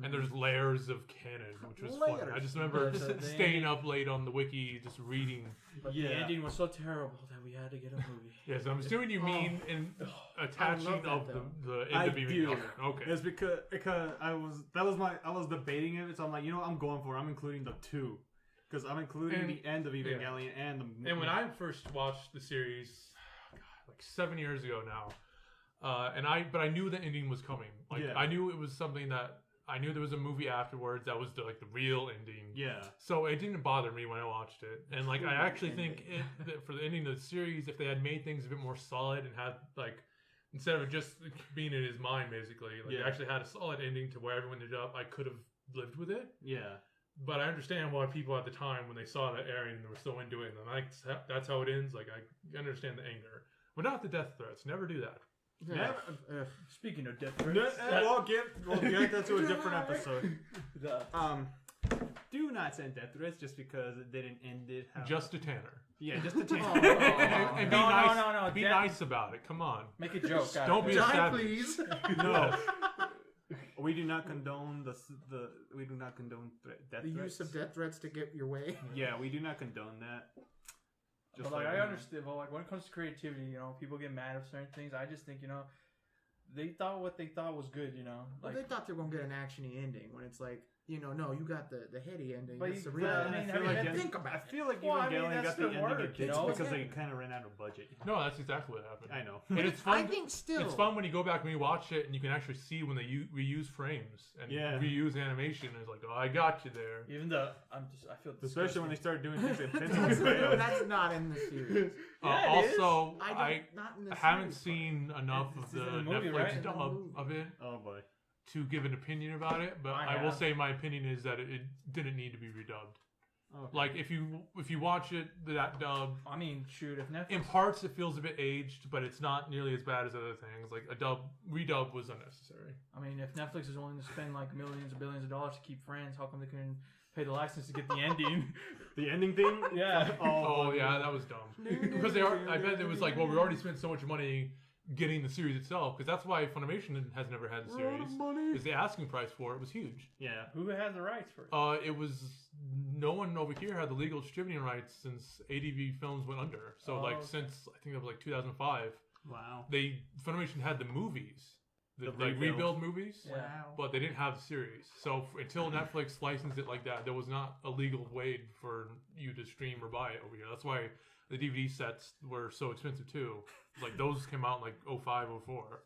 And there's layers of canon, which was fun. I just remember The staying up late on the wiki, just reading. But the ending was so terrible that we had to get a movie. Yes, I'm assuming you mean in attaching love that, of though. the end I of do. Evangelion. Okay. It's because I was debating it, so I'm like, I'm going for it. I'm including the 2. Because I'm including the end of Evangelion and the. And when I first watched the series, like 7 years ago now, but I knew the ending was coming. Like I knew it was something that I knew there was a movie afterwards that was the real ending. Yeah. So it didn't bother me when I watched it, and like I actually think that for the ending of the series, if they had made things a bit more solid and had like instead of just being in his mind basically, like they actually had a solid ending to where everyone ended up, I could have lived with it. Yeah. But I understand why people at the time when they saw that airing and they were so into it, and like that's how it ends. Like I understand the anger, but not the death threats. Never do that. Speaking of death threats, We'll get that to a different episode. do not send death threats just because it didn't end it. Just to Tanner. Yeah, just to Tanner. And be No, nice. no. Be Death- nice about it. Come on. Make a joke. out Don't of be it. a Die, savage. please. No. We do not condone we do not condone death The threats. use of death threats to get your way. Yeah, we do not condone that. But like I understand, but like when it comes to creativity, you know, people get mad at certain things. I just think, you know, they thought what they thought was good, you know. Well, Like, they thought they were gonna get an actiony ending when it's like, you know, no, you got the heady ending. But That's you- the real but, I ending. mean, feel I like mean, think about I it. feel like Well, I mean, Evangelion that's got the the ending work, it you did know? because they Yeah. kind of ran out of budget. No, that's exactly what happened. I know. And it's fun. I think still. It's fun when you go back and you watch it and you can actually see when they reuse frames and Yeah. reuse animation. It's like, oh, I got you there. even though I feel Especially when they start doing things in that's, pencil. that's not in the series. Yeah, it is. Also, I don't, not in the haven't series, seen enough It's of the in the movie, Netflix right? dub of it Oh boy. to give an opinion about it, but I I will have. say my opinion is that it didn't need to be redubbed. Okay. Like if you watch it that dub, I mean, shoot, if Netflix in parts it feels a bit aged, but it's not nearly as bad as other things. Like a redub was unnecessary. I mean, if Netflix is willing to spend like millions or billions of dollars to keep Friends, how come they couldn't pay the license to get the ending? The ending thing? Yeah. Oh yeah, that was dumb. Because I bet it was like, well, we already spent so much money getting the series itself, because that's why Funimation has never had the series. Is the asking price for it was huge. Yeah. Who has the rights for it? It was no one over here had the legal distributing rights since ADV Films went under. So Oh, like okay. since I think it was like 2005, Wow. Funimation had the movies, The they rebuild. rebuild movies. Yeah. Wow. But they didn't have the series. So until Netflix licensed it like that, there was not a legal way for you to stream or buy it over here. That's why the DVD sets were so expensive too. Like those came out in like 05, 04.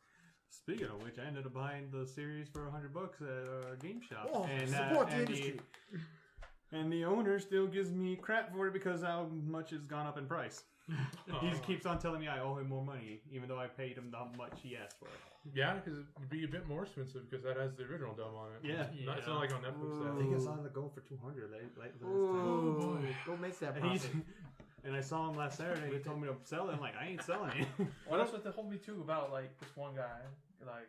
Speaking of which, I ended up buying the series for $100 at a game shop. Oh, support the industry. And the owner still gives me crap for it because how much it's gone up in price. He just keeps on telling me I owe him more money, even though I paid him how much he asked for it. Yeah, because it would be a bit more expensive because that has the original dub on it. Yeah. It's not like on Netflix. Ooh. That. I think it's on the go for $200 late this time. Ooh, go make that And, he's, profit. and I saw him last Saturday. He told me to sell it. I'm like, I ain't selling it. Well, that's what they told me too about like this one guy. Like,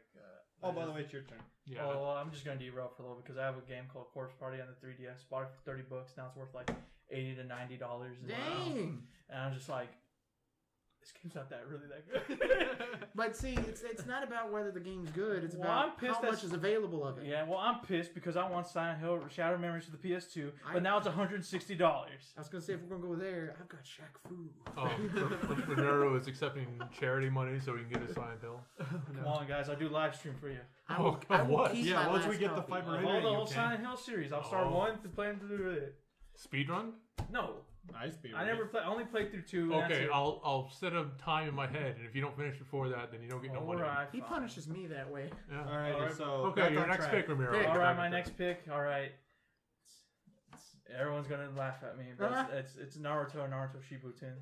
Oh, by the way, it's your turn. Yeah. well, I'm just gonna derail for a little because I have a game called Corpse Party on the 3DS. Bought it for $30. Now it's worth like $80 to $90. Dang. And I'm just like, this game's not that really that good. But see, it's not about whether the game's good. It's Well, I'm about pissed how that's- much is available of it. Yeah, well, I'm pissed because I want Silent Hill Shadow Memories for the PS2, I- but now it's $160. I was gonna say if we're gonna go there, I've got Shaq Fu. Naruto is accepting charity money so we can get a Silent Hill. Come on, guys, I'll do live stream for you. I will, Oh, I will what? keep Yeah, my once we last get the copy. fiber Of Really, all the you whole can. Silent Hill series, I'll start Oh. one to plan to do it. Speedrun? No, Nice people. I never I only played through 2. and that's Okay, it. I'll set a time in my head, and if you don't finish before that, then you don't get no money. Alright, He fine. punishes me that way. Yeah. Alright, Alright. so. Okay, back your on next track. pick, Ramiro. Pick. All right, Back my on next track. pick. All right, everyone's gonna laugh at me, but it's Naruto and Naruto Shippuden.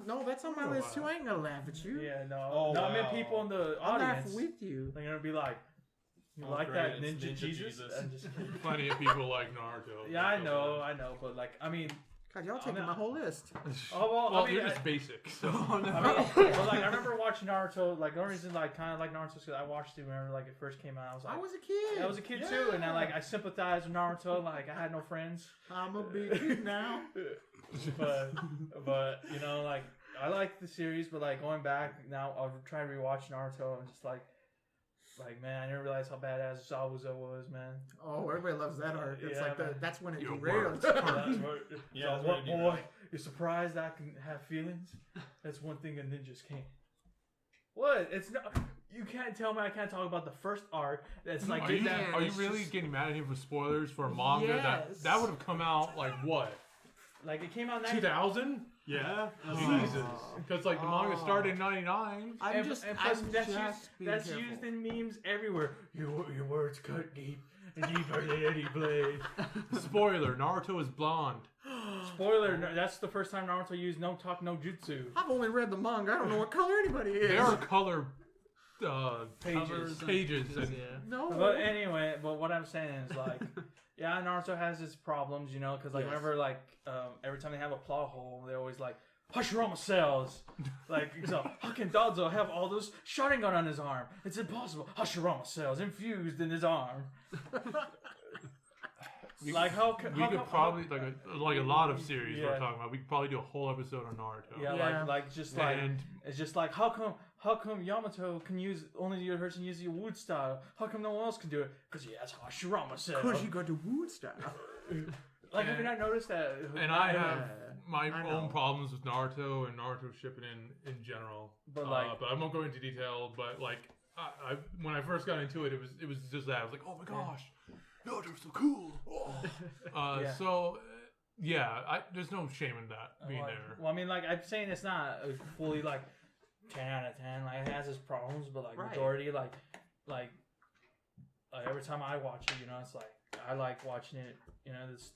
No, that's on my list too. I ain't gonna laugh at you. Yeah, no, Oh, no. I mean, wow. people in the I'll laugh audience, with you. they're gonna be like, "You Oh, like great, that it's Ninja, Ninja Jesus?" Jesus. I'm just kidding. Plenty of people like Naruto. Yeah, I know, but like, I mean, God, y'all I taking mean, my whole list. oh well, Well, I mean, you're just basic. So. I mean, but like I remember watching Naruto. Like the only reason like kind of like Naruto is because I watched it whenever like it first came out. I was like, I was a kid. I was a kid too, and I sympathized with Naruto. Like I had no friends, I'm a big kid now. but you know, like I like the series, but like going back now, I'll try to rewatch Naruto and just like man, I didn't realize how badass Zabuza was, man. Oh, everybody loves that arc. It's Yeah, like man. that's when it Your derailed. That's what, Yeah, so that's what what it boy? You're surprised I can have feelings? That's one thing a ninjas can't. What? It's not. You can't tell me I can't talk about the first arc. That's like Are you, that. are you it's really just- getting mad at him for spoilers for a manga Yes. that would have come out like what? Like it came out 90. 2000? Yeah. Jesus. Because like the manga started in 99. I'm And, just, and plus, I'm that's just used, being that's careful. used in memes everywhere. Your words cut deep, and deeper than any blade. Spoiler: Naruto is blonde. Spoiler: that's the first time Naruto used no talk, no jutsu. I've only read the manga. I don't know what color anybody is. There are color Pages. pages and yeah. No. But anyway, but what I'm saying is like, yeah, Naruto has its problems, you know, because like Yes. whenever like every time they have a plot hole, they always like Hashirama cells. Like so, how can Danzo have all those Sharingan on his arm? It's impossible. Hashirama cells infused in his arm. Like how We could probably like a lot of series we're talking about. We could probably do a whole episode on Naruto. Yeah, like just like And it's just like how come Yamato can use only the other person use the wood style? How come no one else can do it? Because he has Hashirama style. Because you got the wood style. Like have you not noticed that? and I have my I own know. problems with Naruto and Naruto Shippuden in general. But like, but I won't go into detail. But like, I when I first got into it, it was just that I was like, oh my gosh, Naruto's so cool. Yeah. So there's no shame in that being like, there. well, I mean, like I'm saying, it's not fully like 10 out of 10. Like it has its problems, but like Right. majority, like every time I watch it, you know, it's like I like watching it. You know, this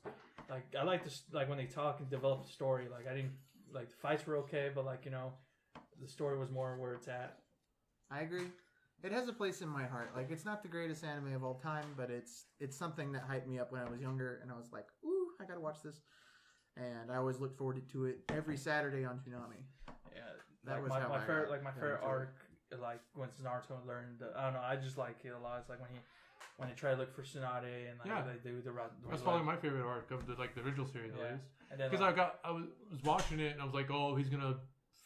like I like this like when they talk and develop the story. Like I didn't like the fights were okay, but like you know, the story was more where it's at. I agree. It has a place in my heart. Like it's not the greatest anime of all time, but it's something that hyped me up when I was younger, and I was like, "Ooh, I gotta watch this." And I always look forward to it every Saturday on Toonami. Yeah, That like was my, how my I favorite got- like my got favorite into it. arc. Like when Naruto learned, I don't know. I just like it a lot. It's like when they try to look for Tsunade and like they do the That's probably my favorite arc of the original series at Yeah. least. And then Because like, I was watching it and I was like, oh, he's gonna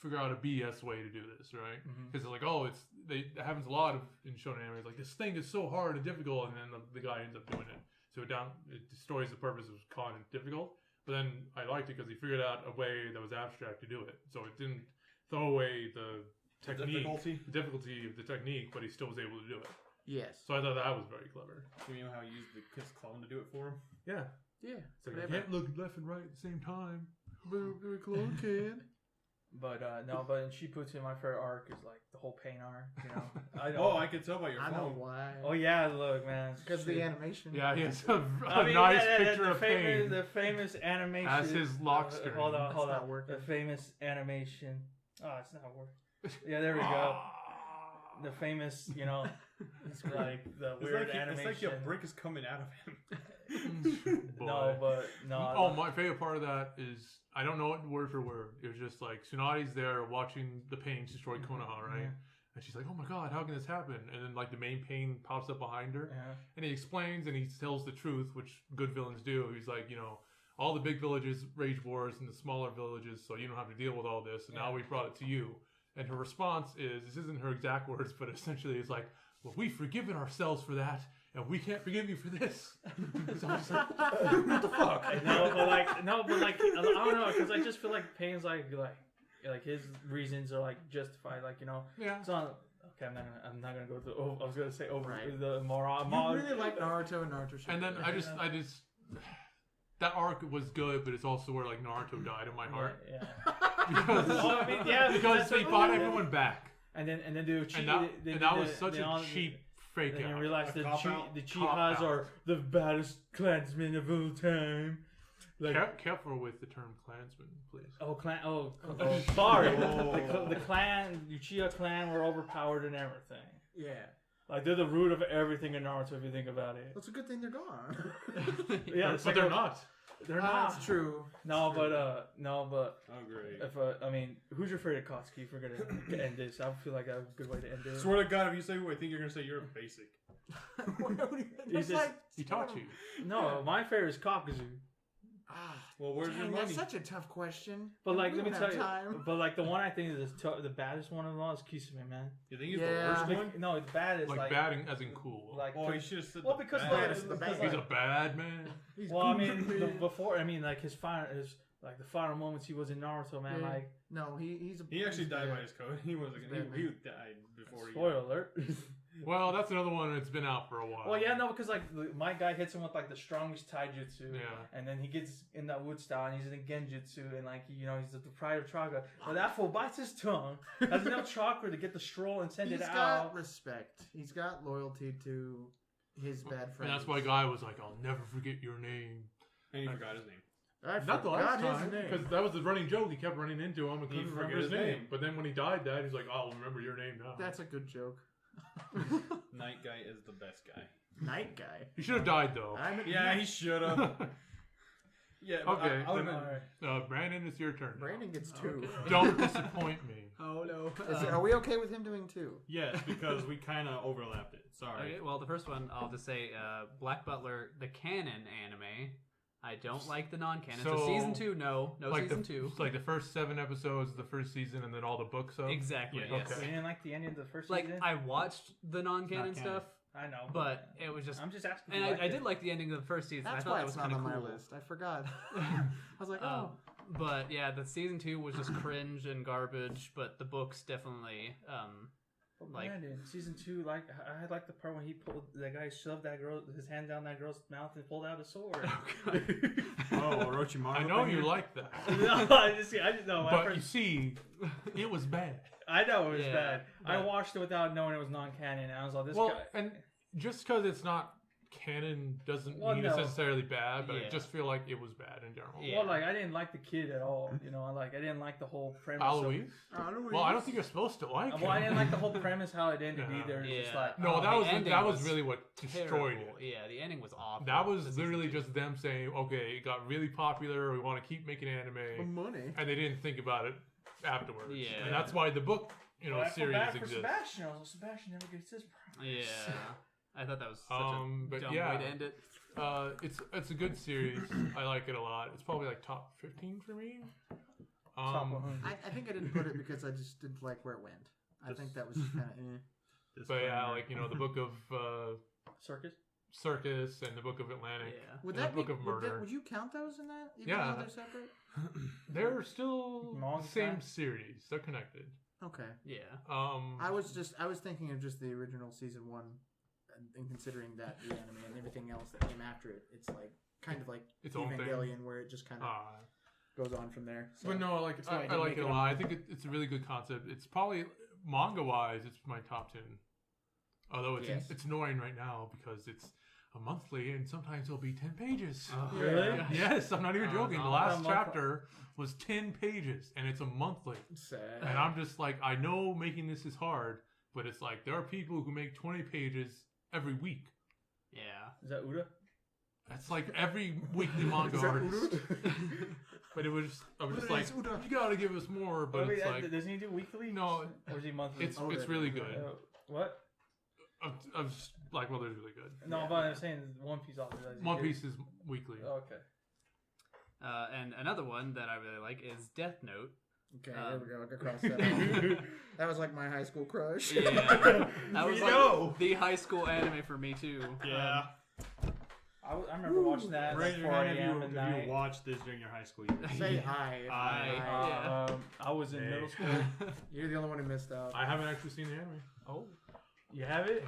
figure out a BS way to do this, right? Mhm. Because it's like, oh, it happens a lot in shonen anime. It's like this thing is so hard and difficult, and then the guy ends up doing it. So it destroys the purpose of calling it difficult. But then I liked it because he figured out a way that was abstract to do it. So it didn't throw away the technique, the difficulty of the technique, but he still was able to do it. Yes. So I thought that was very clever. You know how he used his clone to do it for him? Yeah. Yeah. It's like, you Whatever. can't look left and right at the same time. Very close, can. but no, but in Shippuden, my favorite arc is like the whole pain arc. You know, I know. Oh, I can tell by your I know phone. why. Oh yeah, look, man. Because of the animation. Yeah, he has a I mean, nice yeah, picture the of famous, pain. the famous animation As his lock screen. Hold on, That's not working. The famous animation. Oh, it's not working. Yeah, there we go. The famous, you know, it's like the weird animation. It's like a brick is coming out of him. No, but no. Oh, my favorite part of that is I don't know it word for word. It was just like Tsunade's there watching the pain destroy Konoha, right? And she's like, "Oh my god, how can this happen?" And then like the main pain pops up behind her, Yeah. and he explains and he tells the truth, which good villains do. He's like, you know, all the big villages rage wars in the smaller villages, so you don't have to deal with all this. And now we brought it to you. And her response is, this isn't her exact words, but essentially it's like, well, we've forgiven ourselves for that, and we can't forgive you for this. So I'm just like, what the fuck? No, but like, I don't know, because I just feel like Pain's like his reasons are like justified, like you know. Yeah. It's not. Okay, I'm not gonna go through. Oh, I was gonna say over Right. the moron. You really like Naruto and Naruto Shippuden. And then I just that arc was good, but it's also where like Naruto died in my heart. Yeah. Because, Well, I mean, yeah, because that's he what- fought yeah. everyone back. And then do cheat. And that was such a cheap fake Then you out. realize A the cop-out. Chihas are the baddest clansmen of all time. Like, Careful with the term Klansman, please. sorry. The clan, the Uchiha clan, were overpowered in everything. Yeah. Like they're the root of everything in Naruto if you think about it. That's a good thing they're gone. Yeah, But they're not. They're not. That's true. No, but Oh, great. if I mean, who's your favorite Katsuki? If we're gonna end this, I feel like that's a good way to end it. Swear to God, if you say who I think you're gonna say, you're basic. That's just- like He taught you. No, my favorite is Kakuzu. Well, where's your Dang, money? that's such a tough question. But like, We let me don't tell have you. time. But like, the one I think is the baddest one of all is Kisame, man. You think he's Yeah. the worst one? No, it's bad. It's Like batting as in cool. Like, Oh, he should have said well, the because bad. like, Baddest, the because, bad. He's a like, bad man. He's well, I cool. mean, before, I mean, like his like the final moments he was in Naruto, man. Yeah. Like, No, he's a. He actually he's died bad. by his code. He wasn't gonna. He died before he. spoiler alert. Well, that's another one that's been out for a while. Well, yeah, no, because like my guy hits him with like the strongest taijutsu, Yeah. and then he gets in that wood style, and he's in genjutsu, and like you know he's the pride of chakra. But that fool bites his tongue, has enough chakra to get the stroll and send He's it got out. respect. He's got loyalty to his bad And friends. that's why Guy was like, I'll never forget your name. And he forgot his name. I Not the last forgot time, his name. because that was the running joke. He kept running into him and He couldn't remember forget his his name. name. But then when he died, he's like, I'll remember your name now. That's a good joke. Night guy is the best guy. Night guy. He should have died, though. I'm Yeah, he should have. Yeah. Okay. I would have been. Brandon, it's your turn. now. Brandon gets 2. Don't disappoint me. Oh no. Are we okay with him doing 2? Yes, because we kind of overlapped it. Sorry. Okay, well, the first one, I'll just say Black Butler, the canon anime. I don't like the non-canon. So, So, season 2, no Like season the, 2. Like the first 7 episodes of the first season, and then all the books up. Exactly. Yeah, Yes. okay. You didn't like the ending of the first Like season? I watched the non-canon Not canon. stuff, I know. but it was just. I'm just asking. And if you I liked did it. like the ending of the first season. That's I thought why that it's was not kind on of my cool. list. I forgot. I was like, oh. But yeah, the season 2 was just cringe and garbage. But the books definitely. But like- Brandon, season 2, like I had like the part when he pulled that guy shoved that girl his hand down that girl's mouth and pulled out a sword. Oh, Orochimaru. I know thing you here? like that. No, I just know. But you see, it was bad. I know it was Yeah, bad. I but- watched it without knowing it was non-canon, and I was like, this Well, guy. and just because it's not canon doesn't Well, mean no. it's necessarily bad, but I Yeah. just feel like it was bad in general. Yeah. Well, like I didn't like the kid at all. You know, I didn't like the whole premise. Alois? Alois. Well, I don't think you're supposed to like Well, I him. didn't like the whole premise how it ended Yeah. either. It's just Yeah. like No, Oh, that the was ending that was was really what destroyed Terrible. it. Yeah, the ending was awful. That was The season literally 2. just them saying, okay, it got really popular, we want to keep making anime, money. and they didn't think about it afterwards. Yeah. And that's why the book, Well, I feel series bad for exists. Sebastian. I was like, Sebastian never gets his prize. Yeah, I thought that was such But a dumb yeah. way to end it. It's a good series. I like it a lot. It's probably like top 15 for me. Top 100. I think I didn't put it because I just didn't like where it went. I think that was just kind of But yeah, like the book of Circus. Circus and the book of Atlantic. Yeah. Would and that the book be, of would, Murder. would you count those in that? Even Yeah. though they're separate? They're still Manga same style? series. They're connected. Okay. Yeah. I was thinking of just the original season 1, and considering that the anime and everything else that came after it, it's like kind of like Its own thing. Evangelion, where it just kind of goes on from there. So. But no, like That's why I I didn't like make it a it lot. I think it's a really good concept. It's probably manga wise, it's my top 10. Although Yes. it's annoying right now because it's a monthly and sometimes it'll be 10 pages. Oh, Really? gosh. Yes, I'm not even Oh, joking. no. The last I'm not- chapter was 10 pages and it's a monthly. Sad. And I'm just like, I know making this is hard, but it's like there are people who make 20 pages every week. Yeah. Is that Uda? That's like every weekly manga Is that artist. Udo? But I was just Udo like, is Udo. you gotta give us more. But it's like, doesn't he do weekly? No, Or is he monthly? it's Oda. really good. What? I'm just like, well, they're really good. No, but I'm saying One Piece also does. One Piece is weekly. Okay. And another one that I really like is Death Note. Okay, there we go. I crossed that off. That was like my high school crush. Yeah. That was We like know. the high school anime for me too. Yeah. I remember watching that at like Raise 4 your hand a.m. at if night. you watched this during your high school years. Say hi. Hi. I was in Hey. middle school. You're the only one who missed out. I haven't actually seen the anime. Oh. You have it?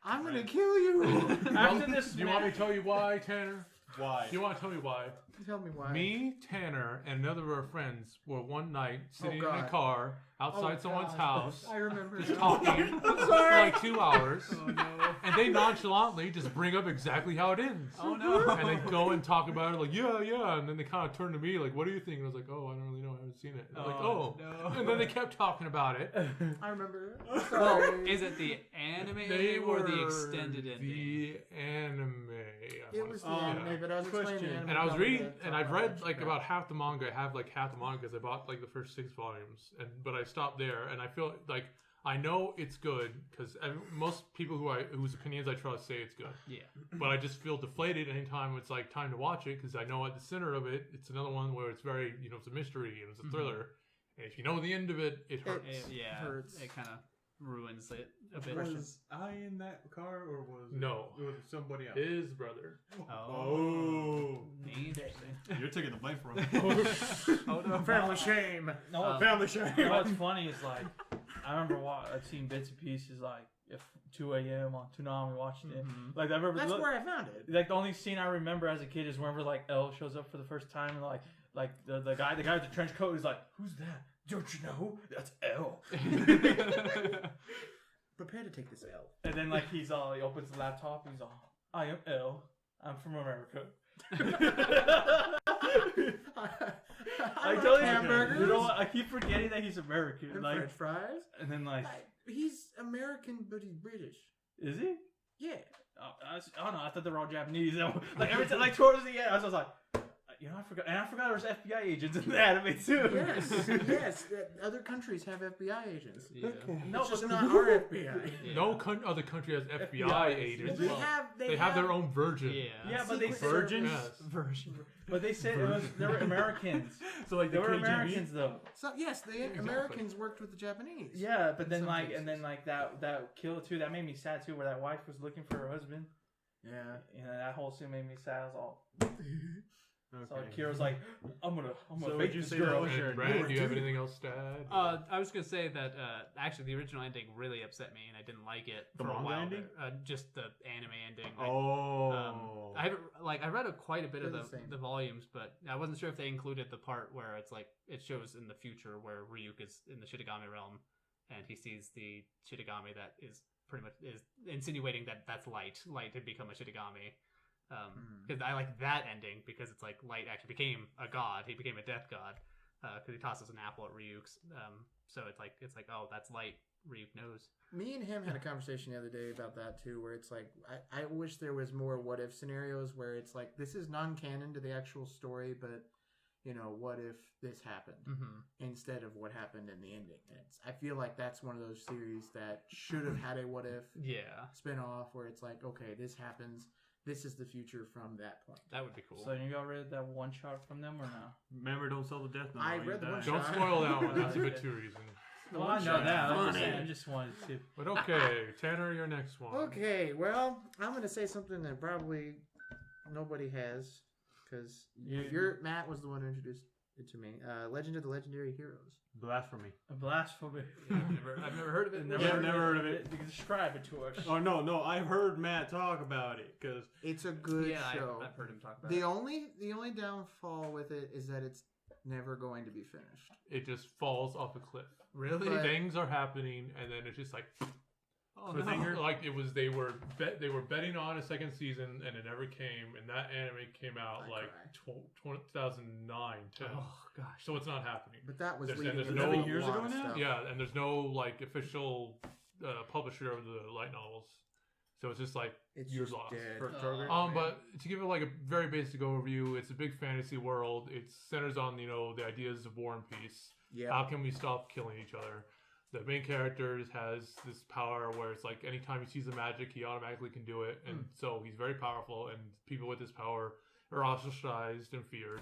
I'm gonna kill you. After this, Do you want me to tell you why, Tanner? Why? Do you want to tell me why? Tell me why. Me, Tanner, and another of our friends were one night sitting in a God. car outside Oh, someone's God. house, I remember. just now. talking for sorry. like 2 hours, Oh no. and they nonchalantly just bring up exactly how it ends. Oh no. And they go and talk about it like, yeah, and then they kind of turn to me like, what do you think? And I was like, oh, I don't really know, I haven't seen it. And they're like, oh, no. and then they kept talking about it. I remember. Well, Sorry. is it the anime They ending or the were extended ending? The anime. I It wanna was the say. anime, but I was explaining the Question. anime. And I was probably reading, the and top I've read batch. like Yeah. about half the manga. I have like half the manga because I bought like the first 6 volumes, but I stopped there, and I feel like I know it's good because most people whose opinions I trust say it's good, Yeah. but I just feel deflated anytime it's like time to watch it because I know at the center of it, it's another one where it's very it's a mystery and it's a thriller, and if you know the end of it, it hurts. Yeah. hurts. It kind of ruins it a bit. Was I in that car or was No. it was somebody else? His brother. Oh. Interesting. You're taking the blame for him. Oh no. Family shame. No, Family shame. you know what's funny is like I remember I've seen bits and pieces like if 2 a.m. on Toonami watching it. Like I remember That's where I found it. like the only scene I remember as a kid is whenever like Elle shows up for the first time and like the guy with the trench coat is like, who's that? Don't you know? That's Elle. Prepare to take this L. And then like he opens the laptop and he's all, I am Elle. I'm from America. I like tell you, hamburgers. you know what? I keep forgetting that he's American. And Like, French fries. and then like, He's American, but he's British. is he? Yeah. I don't know. I thought they were all Japanese. Like every time, like towards the end, I was like, I forgot. And I forgot there was FBI agents in the anime too. Yes, yes. Other countries have FBI agents. Yeah. No, It's just but not our FBI. Yeah. No other country has FBI FBI agents. They Well, have. they have their own version. Yeah. yeah, but they Secret said Virgins? Yes. version. But they said it was they were Americans. So like They the were KGB? Americans though. So yes, the Americans worked with the Japanese. Yeah, but In then some like cases. and then like that kill too. That made me sad too. Where that wife was looking for her husband. Yeah. And that whole scene made me sad. I was all. So Okay. Kira's like, I'm gonna So fake would you this say that girl. was your And Brad, do you have anything else to add? I was gonna say that actually the original ending really upset me, and I didn't like it The for a manga while. ending? Just the anime ending. Oh. I haven't I read quite a bit of They're the same. the volumes, but I wasn't sure if they included the part where it's like it shows in the future where Ryuk is in the Shitagami realm, and he sees the Shitagami that is pretty much is insinuating that that's Light. Light had become a Shitagami. Because I like that ending because it's like Light actually became a god. He became a death god because he tosses an apple at Ryuk's. So it's like oh, that's Light. Ryuk knows. Me and him had a conversation the other day about that too, where it's like I wish there was more what if scenarios where it's like this is non-canon to the actual story, but what if this happened instead of what happened in the ending? I feel like that's one of those series that should have had a what if Yeah, spin-off where it's like, okay, this happens. This is the future from that point. that would be cool. So you got read that one shot from them or no? Remember, don't sell the death note. I or you read the die. one Don't shot. spoil that one. That's a bit too recent. Well, I know shot. that. I'm just Funny. saying, I just wanted to. But okay, Tanner, your next one. Okay, well, I'm going to say something that probably nobody has, because Matt was the one who introduced it to me. Legend of the Legendary Heroes. Blasphemy. A blasphemy. Yeah, I've never heard of it. Yeah, I've never heard of it. Describe it to us. Oh no, I've heard Matt talk about it because It's a good Yeah, show. I've heard him talk about The it. only downfall with it is that it's never going to be finished. It just falls off a cliff. Really? But- Things are happening, and then it's just like Oh, cliffhanger. Like it was, they were betting on a second season, and it never came. And that anime came out I like cried. 2009, 10. Oh gosh. So it's not happening. But that was There's- leading there's into no- a 7 years lot ago of now? stuff. Yeah, and there's no like official publisher of the light novels, so it's just like It's you're just lost. dead. But to give it like a very basic overview, it's a big fantasy world. It centers on the ideas of war and peace. Yeah. How can we stop killing each other? The main character has this power where it's like anytime he sees the magic, he automatically can do it, and so he's very powerful. And people with this power are ostracized and feared.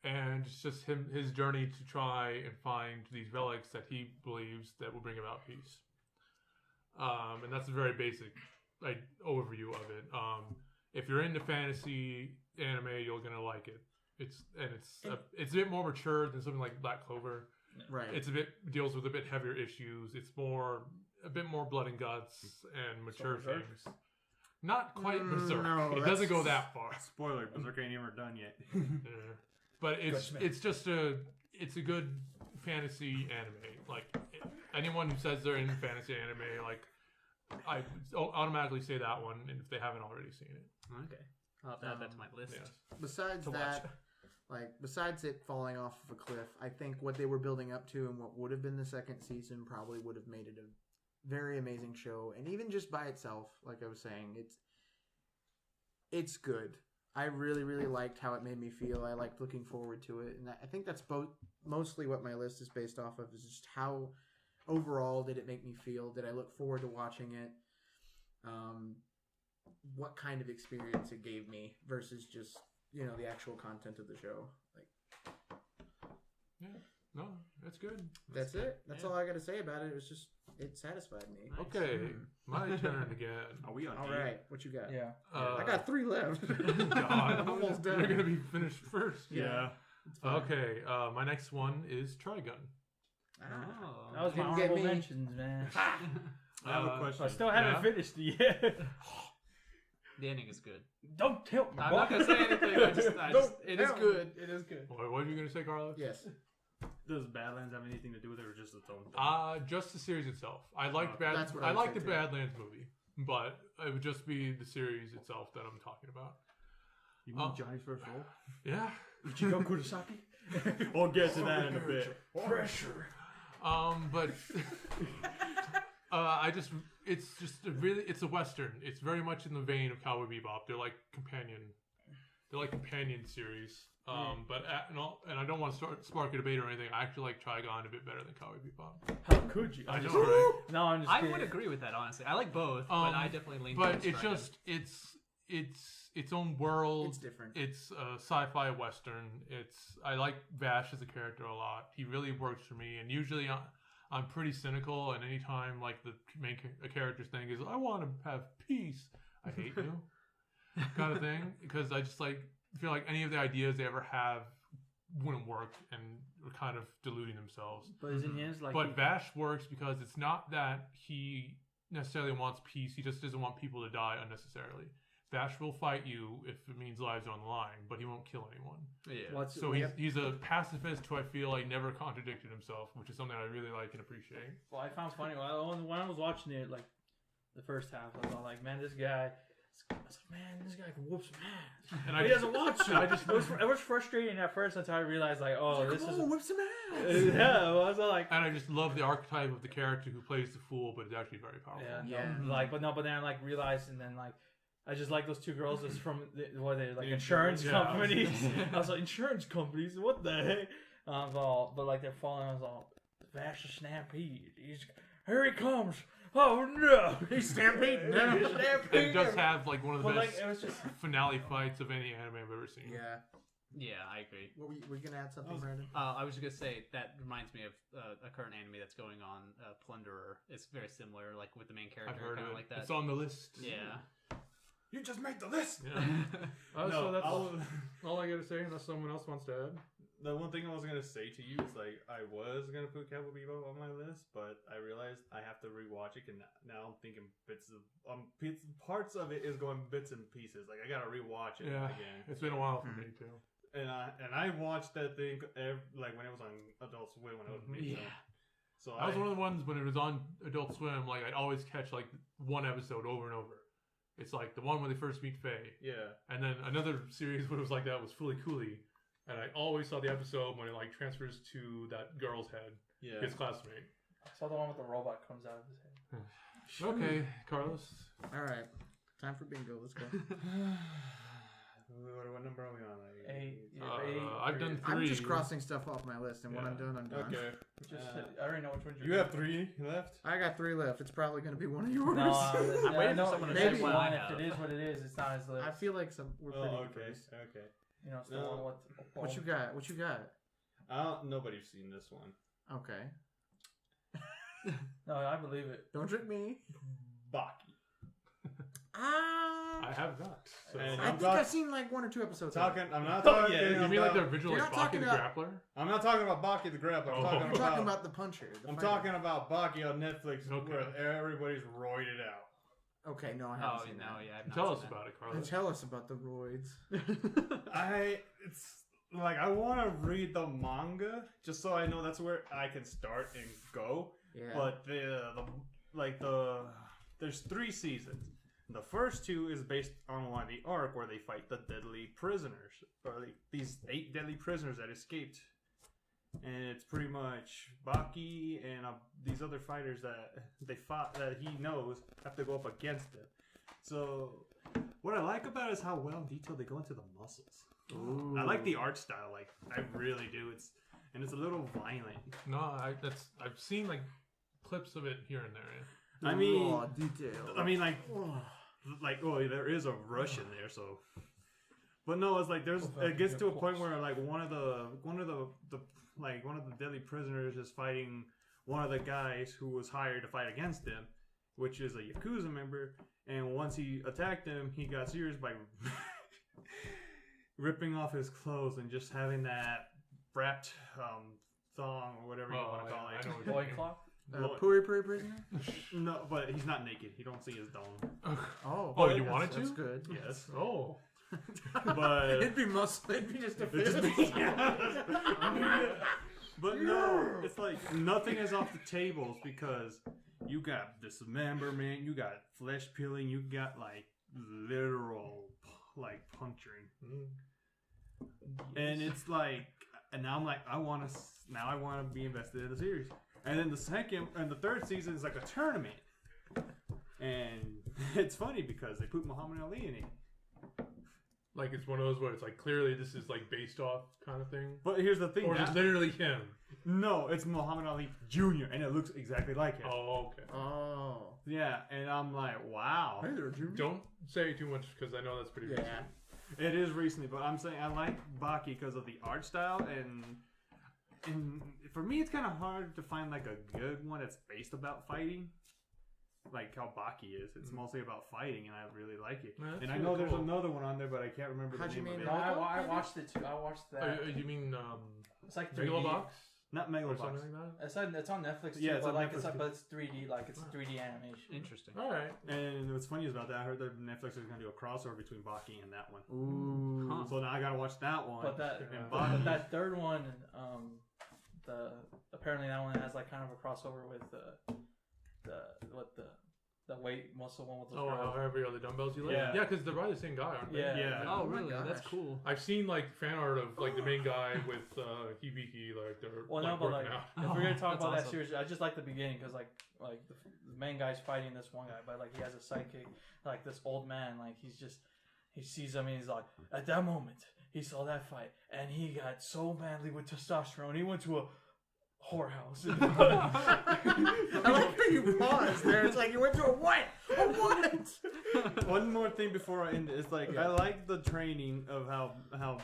And it's just his journey to try and find these relics that he believes that will bring about peace. And that's a very basic overview of it. If you're into fantasy anime, you're gonna like it. It's a bit more mature than something like Black Clover. Right. It's deals with a bit heavier issues. It's a bit more blood and guts and mature Berserk? things. Not quite Berserk. no, it doesn't go that far. spoiler, Berserk ain't even done yet. Yeah. But it's just a good fantasy anime. Like anyone who says they're into fantasy anime, like I automatically say that one, and if they haven't already seen it. Okay. I'll have to add that to my list. Yes. Besides To watch. that, besides it falling off of a cliff, I think what they were building up to and what would have been the second season probably would have made it a very amazing show. And even just by itself, like I was saying, it's good. I really, really liked how it made me feel. I liked looking forward to it. And I think that's mostly what my list is based off of, is just how overall did it make me feel? Did I look forward to watching it? What kind of experience it gave me versus just, the actual content of the show. Yeah. No, that's good. That's it. That's Yeah. all I got to say about it. It satisfied me. Nice. Okay, my turn again. Are we on? All right, what you got? Yeah. I got 3 left. God, I'm almost done. You're gonna be finished first. Yeah. It's fine. Okay, my next one is Trigun. Ah. Oh. That was my Didn't get honorable me. mentions, man. I have a question. I still haven't Yeah. finished it yet. The ending is good. Don't tilt me. I'm not gonna say anything. It is tell me. good. It is good. What were you gonna say, Carlos? Yes. Does Badlands have anything to do with it, or just its own thing? Just the series itself. I liked That's what I I would liked say the too. Badlands movie, but it would just be the series itself that I'm talking about. You mean Johnny's first role? Yeah. Ichigo Kurosaki? We'll get to that in a bit. Pressure. But it's a Western. It's very much in the vein of Cowboy Bebop. They're like companion they're like companion series. But and I don't want to spark a debate or anything. I actually like Trigon a bit better than Cowboy Bebop. How could you? I know, right? No, I'm just I kidding. would agree with that, honestly. I like both, but I definitely lean But towards it's Trigon. just it's its own world. It's different. It's a sci-fi western. I like Vash as a character a lot. He really works for me. And usually I'm pretty cynical. And anytime like the main character's thing is I want to have peace, I hate you, kind of thing. Because I just feel like any of the ideas they ever have wouldn't work and are kind of deluding themselves. But isn't his like? But Vash works because it's not that he necessarily wants peace. He just doesn't want people to die unnecessarily. Vash will fight you if it means lives are on the line, but he won't kill anyone. Yeah. So he's a pacifist who I feel like never contradicted himself, which is something I really like and appreciate. Well, I found funny when I was watching it, like the first half, I was all like, man, this guy. I was like, man, this guy can whoop some ass. And He doesn't want to. It was frustrating at first until I realized, like, oh, this is. whip some ass. Yeah, well, I was like. And I just love the archetype of the character who plays the fool, but is actually very powerful. Yeah, no, but then I like realized, and then like. I just like those two girls that's from the insurance companies. I was like, insurance companies, what the heck? But like they're falling. I was all, Vash the Stampede. Here he comes. Oh no, he's stampeding now. And it does have like one of the best it was just finale fights of any anime I've ever seen. Yeah, I agree. Were you gonna add something, Brandon? I was just gonna say that reminds me of a current anime that's going on, Plunderer. It's very similar, like with the main character, I've heard kind of of it. like that. It's on the list. Yeah. You just made the list. Yeah. No, So that's I'll- all I gotta say, unless someone else wants to add. The one thing I was gonna say to you is like I was gonna put Cowboy Bebop on my list, but I realized I have to rewatch it, and now I'm thinking parts of it is going bits and pieces. Like I gotta rewatch it Yeah, again. it's been a while for me too. And I watched that thing like when it was on Adult Swim when I was making Yeah. So I was one of the ones when it was on Adult Swim, like I'd always catch like one episode over and over. It's like the one where they first meet Faye. Yeah. And then another series when it was like that was Fully Cooley. And I always saw the episode when it like transfers to that girl's head, Yeah. his classmate. I saw the one with the robot comes out of his head. Okay, Carlos. All right, time for bingo. Let's go. What number are we on? Like, Eight. I've done I'm 3. just crossing stuff off my list, and when I'm done, I'm done. Okay. I already know which one You have 3 left? I got 3 left. It's probably going to be one of yours. No, I'm waiting for someone to say maybe what I one. have. If it is what it is, it's not his list. I feel like we're pretty Oh, okay. close. Okay. You know, it's the No. one with. What you got? What you got? Nobody's seen this one. Okay. No, I believe it. Don't trick me. Baki. I have not. So. And I think I've seen like 1 or 2 episodes. of it. I'm not talking. You mean like the original You're like, not Baki talking the about- Grappler? I'm not talking about Baki the Grappler. I'm Oh. talking I'm talking about the puncher. the I'm fighter. talking about Baki on Netflix, Okay. where everybody's roided out. Okay, no, I Oh, haven't seen no, that. yeah. I've not Tell seen us that. about it, And Carlos. tell us about the roids. It's like I want to read the manga just so I know that's where I can start and go. Yeah. But there's 3 seasons. The first 2 is based on one of the arc where they fight the deadly prisoners, or these 8 deadly prisoners that escaped. And it's pretty much Baki and these other fighters that they fought that he knows have to go up against them. So what I like about it is how well detailed they go into the muscles. Ooh. I like the art style, like I really do. It's a little violent. No, I've seen like clips of it here and there. Yeah. I mean, Raw detail. there is a Russian there, so. But no, it's like it gets to a point where like one of the deadly prisoners is fighting one of the guys who was hired to fight against him, which is a Yakuza member. And once he attacked him, he got serious by ripping off his clothes and just having that wrapped thong or whatever you want to call I it. know what you mean. Loincloth? Puri prisoner? No, but he's not naked. You don't see his dong. Oh. Oh, you wanted That's to? good. Yes, Oh. but It'd be muscle. It'd be just a It just fist. But no, it's like nothing is off the tables because you got dismemberment, you got flesh peeling, you got like literal like puncturing, and it's like, and now I'm like, I want to be invested in the series. And then the second and the third season is like a tournament, and it's funny because they put Muhammad Ali in it. Like it's one of those where it's like clearly this is like based off kind of thing, But here's the thing. or just literally him. No, it's Muhammad Ali Jr. and it looks exactly like him. Oh, okay. Oh. Yeah, and I'm like, wow. Hey there, Junior. Don't say too much because I know that's pretty recent. It is recently, but I'm saying I like Baki because of the art style, and for me, it's kind of hard to find like a good one that's based about fighting, like how Baki is. It's mostly about fighting, and I really like it. Man, that's And I really know there's cool. another one on there, but I can't remember the name of Hajime it. No, Naruto, I maybe? watched it too. I watched that. You mean It's like 3D. Megalobox Not or Megalobox. something like that? It's on Netflix too, Yeah, it's but on like Netflix too. but it's 3D, like it's 3D animation. Interesting. All right. And what's funny about that, I heard that Netflix is going to do a crossover between Baki and that one. Ooh. Huh. So now I got to watch that one. But that and but Baki. that third one, apparently that one has like kind of a crossover with the weight muscle one with those Oh, girls. however other dumbbells you like. Yeah. Yeah, because they're by the same guy, aren't they? Yeah. Yeah. Oh, Oh my really? That's gosh. cool. I've seen like fan art of like the main guy with Hibiki, like they're Well, like, no, but like working out. if we're gonna talk That's about that awesome. series, I just like the beginning because like the main guy's fighting this one guy, but like he has a sidekick, like this old man, like he sees him and he's like, at that moment he saw that fight and he got so manly with testosterone, he went to a whorehouse. I like how you paused there. It's like you went to a what? A what? One more thing before I end it. It's like I like the training of how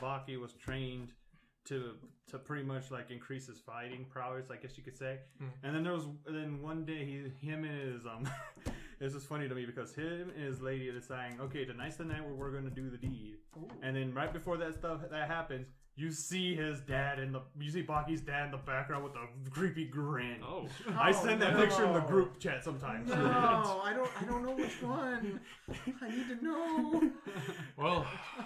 Baki was trained to pretty much like increase his fighting prowess, I guess you could say. And then one day him and his this is funny to me because him and his lady are saying, okay, tonight's the night where we're gonna do the deed. And then right before that happens, you see you see Baki's dad in the background with a creepy grin. Oh. I send that no. picture in the group chat sometimes. No, I don't know which one. I need to know. Well,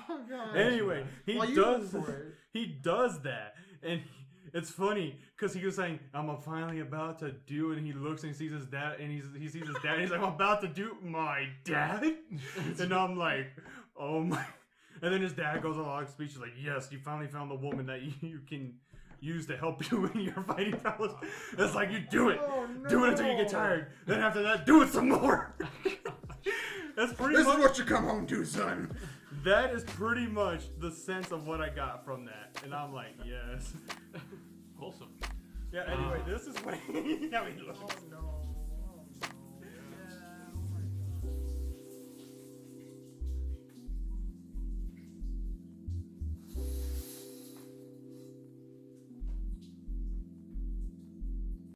Oh god. Anyway, he While you does look for it. he does that, and it's funny because he was saying, "I'm finally about to do," and he looks and he sees his dad, and he sees his dad. And he's like, "I'm about to do my dad," and I'm like, "Oh my!" And then his dad goes along speech, he's like, "Yes, you finally found the woman that you can use to help you in your fighting prowess." It's like you do it, Oh, do it until you get no. tired. Then after that, do it some more. That's pretty This much is what you come home to, son. that is pretty much the sense of what I got from that. And I'm like, yes. wholesome. Yeah, anyway, this is what. Yeah, we look. Oh no.